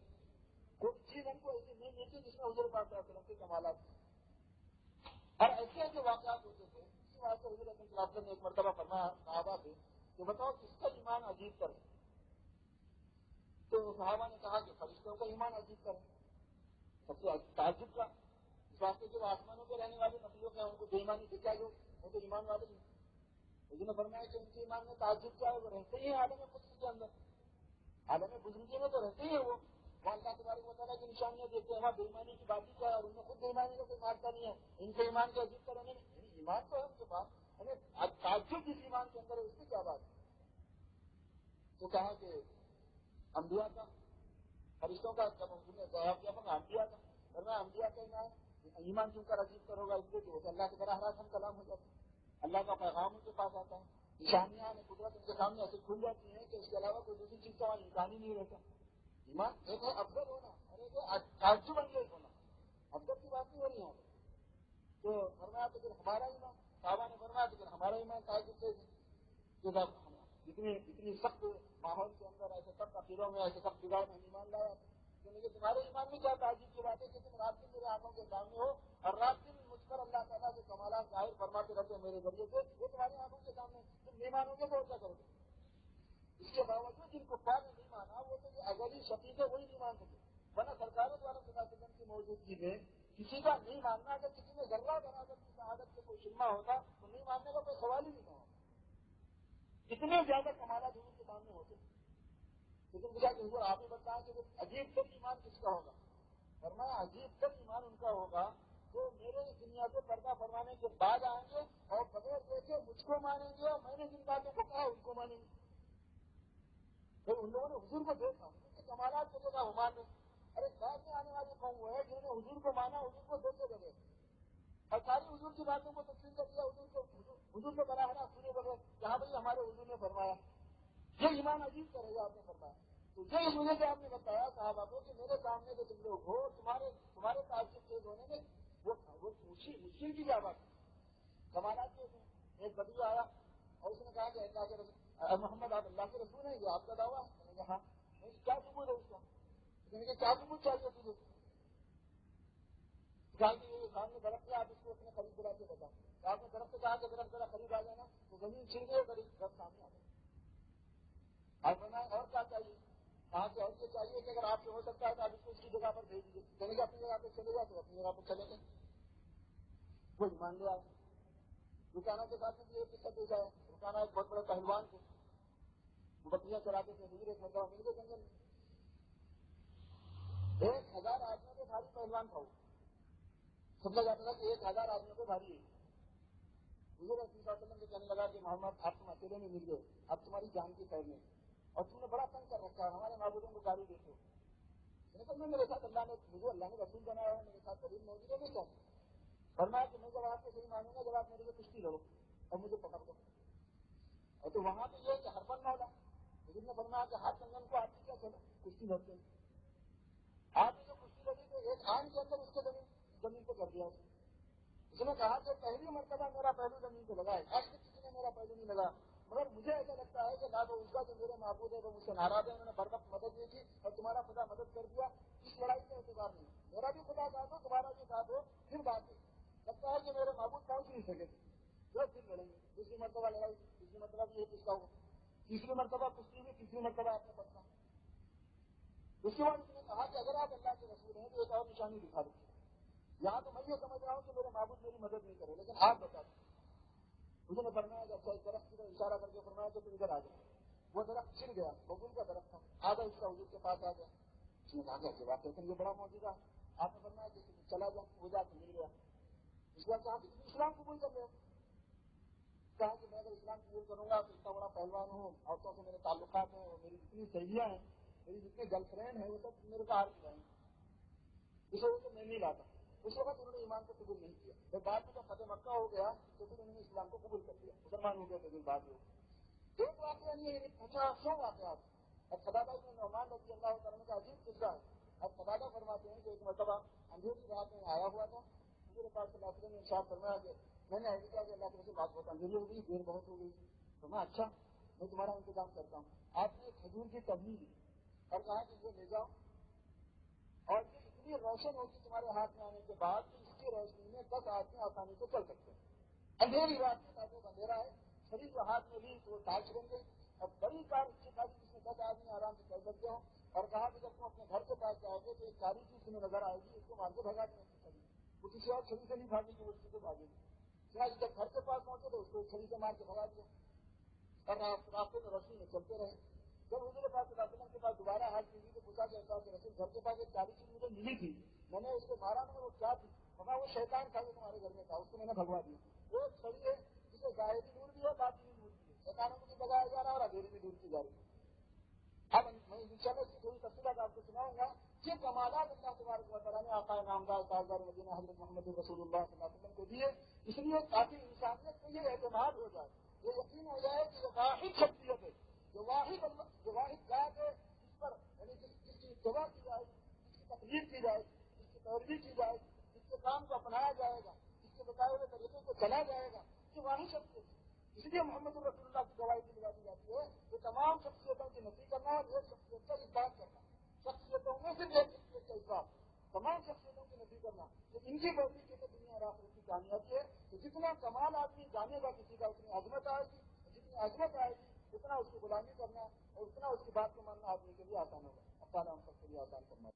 کوئی چیز ہم کو ایسی نہیں ملتی جس میں حضور پاک صلی اللہ علیہ وسلم کے کمالات ہیں. اور ایسے ایسے واقعات ہوتے تھے اسی واسطے حضور صلی اللہ علیہ وسلم نے ایک مرتبہ فرمایا صحابہ سے کہ بتاؤ کس کا ایمان عجیب پر ہے. تو صحابہ نے کہا کہ فرشتوں کا ایمان عجیب پر ہے. سب سے تعجب کا اس واسطے جو آسمانوں پہ رہنے والے مخلوق ہیں ان کو بے ایمانی سے کیا جو وہ تو ایمان والے نہیں. لیکن نے فرمایا کہ ان کے ایمان میں تعجب کیا ہے وہ رہتے ہی عالم قدس کے اندر. عالم بزرگی میں تو رہتے ہی ہیں وہ اللہ تبارک و تعالیٰ کی نشانیاں دیکھتے ہیں وہاں بے ایمانی کی بات ہی کیا ہے اور ان میں خود بے ایمانی کا کوئی مارتا نہیں ہے. ان کے ایمان کے عجیب پر ہونے میں ایمان تو ہے ان کے پاس ہمیں تعجب جس ایمان کے اندر ہے اس کی کیا بات ہے. تو کہا کہ انبیاء کا فرشتوں کا جب جواب دیا انبیاء کا ورنہ انبیاء کا ایمان کیوں کر عجیب کر ہوگا اس لیے کہ اللہ کے براہ راست ہم کلام ہو جاتے ہیں. اللہ کا پیغام ان کے پاس آتا ہے. نشانیاں قدرت ان کے سامنے ایسے کھل جاتی ہیں کہ اس کے علاوہ کوئی دوسری چیز کا وہاں انسان ہی نہیں رہتا. ایمان ایک ہے افضل ہونا اور ایک ہے تعجب انگیز ہونا. افضل کی بات نہیں ہو رہی ہے. تو فرمایا تو پھر ہمارا ایمان صحابہ نے فرمایا تو پھر ہمارا ایمان تعجب سے اتنی سخت ماحول کے اندر ایسے سخت عقیدوں میں ایسے سخت بگاڑ میں ایمان لایا کہ تمہارے ایمان میں کیا تعجب کی بات ہے کہ تم رات دن میرے آنکھوں کے سامنے ہو اور رات دن مجھ پر اللہ تعالیٰ کے کمالات ظاہر فرماتے رہتے ہیں میرے ذریعے سے وہ تمہاری آنکھوں کے سامنے تم نہیں مانو گے تو کیا کرو گے. اس کے باوجود جن کفار نے نہیں مانا وہ تو اگلی شفیع ہے وہی نہیں مان سکے. ورنہ سرکار دوارا صلی اللہ علیہ وسلم کی موجودگی میں کسی کا نہیں ماننا اگر کسی میں ذرہ برابر کی شہادت سے کوئی شرما ہوتا تو نہیں ماننے کا کوئی سوال ہی نہیں تھا. اتنے زیادہ کمالات حضور کے سامنے ہوتے. لیکن مجھے کہ حضور آپ ہی بتائیں کہ عجیب تر ایمان کس کا ہوگا. فرمایا عجیب تر ایمان ان کا ہوگا جو میرے اس دنیا سے پردہ فرمانے کے بعد آئیں گے اور بغیر دیکھے مجھ کو مانیں گے اور میں نے جن باتوں کو کہا ان کو مانیں گے. پھر ان لوگوں نے حضور کو دیکھا ان کے کمالات کو دیکھا وہ مان رہے. ارے بعد میں آنے والے قوم وہ ہے جنہوں نے حضور کو مانا حضور کو دیکھے بغیر اور ساری حضور کی باتوں کو تسلیم کر دیا حضور کو براہ راست سنے بغیر جہاں بھائی ہمارے حضور نے فرمایا. یہ ایمان عجیب کرے گا آپ نے فرمایا. تو یہ مجھے کہ آپ نے بتایا صحابہ کو کہ میرے سامنے جو تم لوگ ہو تمہارے تعجب تیز ہونے میں وہ مشکل کی کیا بات ہے. کمالات کے ایک بدو آیا اور اس نے کہا کہ محمد آپ اللہ کے رسول ہیں یہ آپ کا دعویٰ ہے. میں نے کہا ہاں کیا ثبوت ہے اس کا. کہ کیا ثبوت چاہیے تجھے؟ یہ سامنے درخت ہے، آپ اس کو اپنے قریب بلا کے بتاؤ. آپ نے درخت سے کہا کہ درخت ذرا قریب آ جانا، تو زمین چھین گئی، درخت سامنے آ گیا. آپ بنائیں اور کیا چاہیے؟ کہاں سے اور یہ چاہیے کہ اگر آپ سے ہو سکتا ہے تو آپ اس کو اس کی جگہ پر بھیج دیجیے. چلے گا اپنی جگہ پہ چلے گا تو اپنی جگہ پہ چلے گئے. وہ مان لیا. رکانا کے ساتھ بھی یہ قصہ دیکھا ہے. رکانا ایک بہت بڑے پہلوان کو بکریاں چراتے تھے، حضور ایک مرتبہ مل گئے جنگل میں. 1000 آدمیوں کے بھاری پہلوان تھا. سمجھا جاتا تھا کہ 1000 آدمیوں کو بھاری ہے. حضور صلی اللہ علیہ وسلم سے کہنے لگا کہ محمد آپ تم اکیلے میں مل گئے، اب تمہاری جان کی خیر نہیں، اور تم نے بڑا تنگ کر رکھا ہے، ہمارے معبودوں کو گالی دیتے ہو. میں میرے ساتھ مجھے اللہ نے رسول بنایا ہے، میرے ساتھ دلیل موجود ہے. نہیں کیا فرمایا کہ میں جب آپ کو صحیح مانوں گا جب آپ میرے کو کشتی لڑو اور مجھے پکڑ دو. اور تو وہاں پہ یہ کہ ہر پن مولا حضور نے فرمایا کہ ہر کنگن کو آپ کی کیا چلو کشتی لڑتے ہیں. آپ نے جو کشتی لڑی تو ایک آن کے اندر اس کو زمین کو کر دیا. اس نے کہا کہ پہلی مرتبہ میرا پہلو زمین کو لگا ہے، آج تک کسی نے میرا پہلو نہیں لگا. مگر مجھے ایسا لگتا ہے کہ لادو اس کا جو میرے معبود ہے وہ مجھ سے ناراض ہے، انہوں نے بر وقت مدد نہیں کی اور تمہارا خدا مدد کر دیا. اس لڑائی کا اعتبار نہیں، میرا بھی خدا ساتھ ہو تمہارا بھی ساتھ ہو، پھر بات ہے. لگتا ہے کہ میرے معبود پہنچ نہیں سکے جو پھر لڑیں گے. دوسری مرتبہ لڑائی، دوسری مرتبہ بھی یہ کس کا ہو، تیسری مرتبہ کشتی میں، تیسری مرتبہ آپ نے پکڑا. اس کے بعد اس نے کہا کہ اگر آپ اللہ کے رسول ہیں تو ایک اور نشانی دکھا دو. یہاں تو میں یہ سمجھ رہا ہوں کہ میرے معبود میری مدد نہیں کرے، لیکن آپ بتا دیں. مجھے نے فرمایا کہ اچھا ایک درخت کی طرف اشارہ کر کے فرمایا کہ تم ادھر آ جائے. وہ درخت چھڑ گیا، ببول کا درخت تھا، آدھا اس کا حضور کے پاس آ گیا. اس نے کہا کہ بات ہے، یہ بڑا موجودہ. آپ نے فرمایا کہ چلا جا، وہ جا کے مل گیا. اس کے بعد کہا کہ اسلام قبول کر لو. کہا کہ میں اگر اسلام قبول کروں گا تو اتنا بڑا پہلوان ہوں، عورتوں سے میرے تعلقات ہیں، اور میری جتنی سہیلیاں ہیں، میری جتنی گرل فرینڈ ہیں، وہ سب میرے کو ہار جائیں گے. اس وجہ سے میں نہیں لاتا. اس وقت انہوں نے ایمان کو قبول نہیں کیا. جب بعد میں جب فتح مکہ ہو گیا تو پھر انہوں نے اسلام کو قبول کر لیا، مسلمان ہو گئے. پھر بعد میں ایک واقعہ نہیں ہے، 50 واقعات. اب قتادہ بن نعمان رضی اللہ تعالیٰ کا عجیب قصہ ہے. اب قتادہ فرماتے ہیں کہ ایک مرتبہ اندھیری رات میں آیا ہوا تھا. حضور پاک صلی اللہ علیہ وسلم نے ارشاد فرمایا کہ میں نے ایسا کیا کہ اللہ کے رسول بات بہت اندھیری ہو گئی، دیر بہت ہو گئی. تو میں اچھا میں تمہارا انتظام کرتا ہوں. آپ نے ایک کھجور کی تبلیغ دی اور کہا کہ یہ لے جاؤ، اور یہ اتنی روشن ہوگی تمہارے ہاتھ میں آنے کے بعد کہ اس کی روشنی میں 10 آدمی آسانی سے چل سکتے ہیں. اندھیری رات میں تاکہ اندھیرا ہے، شریر کے ہاتھ میں بھی تو ٹارچ بن گئی. اور بڑی کار اس کی کھائی جس میں 10 آدمی آرام سے چل سکتے ہوں. اور کہا کہ جب تم اپنے گھر کے پاس جاؤ گے تو ایک کاری چیز تمہیں نظر آئے گی، اس کو مار کے بھگا دیں گے. وہ کسی اور چھری سے نہیں بھاگے گی، وہ اسی سے بھاگے گی. جب گھر کے پاس پہنچے تو اس کو چھری سے مار کے بھگا دیا. اور راستے میں روشنی میں چلتے رہے. جب حضور پاک صلی اللہ علیہ وسلم کے پاس دوبارہ حاج کی تو پوچھا کہ رسول گھر کے پاس ایک کاری چیز مجھے ملی تھی، میں نے اس کو مارا نہیں، وہ کیا تھی؟ وہ شیطان تھا جو تمہارے گھر میں تھا، اس کو میں نے بھگوا دیا. وہ چھڑی ہے جسے ظاہری نور بھی ہے، باطنی نور بھی ہے. شیطانوں کو بھی بگایا جا رہا ہے اور اندھیری بھی دور کی جا رہی ہے. اب میں انشاءاللہ اس کی تھوڑی تفصیلات آپ کو سناؤں گا. یہ کمالات اللہ تبارک و تعالیٰ نے آقا نامدار تاجدار مدینہ حضرت محمد رسول اللہ صلی اللہ علیہ وسلم کو دیے، اس لیے تاکہ انسانیت کو یہ اعتماد ہو جائے، یہ یقین ہو جائے کہ یہ واحد شخصیت ہے، جو واحد ذات ہے، جس پر یعنی جس کی اتباع کی جائے گی، جس کی تقریر کی جائے گی، جس کی پیروی کی جائے گی، جس کے کام کو اپنایا جائے گا، جس کے بتائے ہوئے طریقے کو چلا جائے گا، یہ واحد شخصیت ہے. اس لیے محمد رسول اللہ کی گواہی کی دی جاتی ہے کہ تمام شخصیتوں کی نفی کرنا اور ایک شخصیت کا اثبات کرنا. شخصیتوں میں صرف ایک شخصیت کا اثبات، تمام شخصیتوں کی نفی کرنا. تو ان کی پیروی کے لیے دنیا اور آخرت کی کامیابی ہے. تو جتنا کمال آدمی جانے گا کسی کا، اتنی عظمت آئے گی. جتنی عظمت آئے گی اتنا اس کی غلامی کرنا اور اتنا اس کی بات کو ماننا آدمی کے لیے آسان ہوگا. اللہ ہم سب کے لیے آسان کرنا.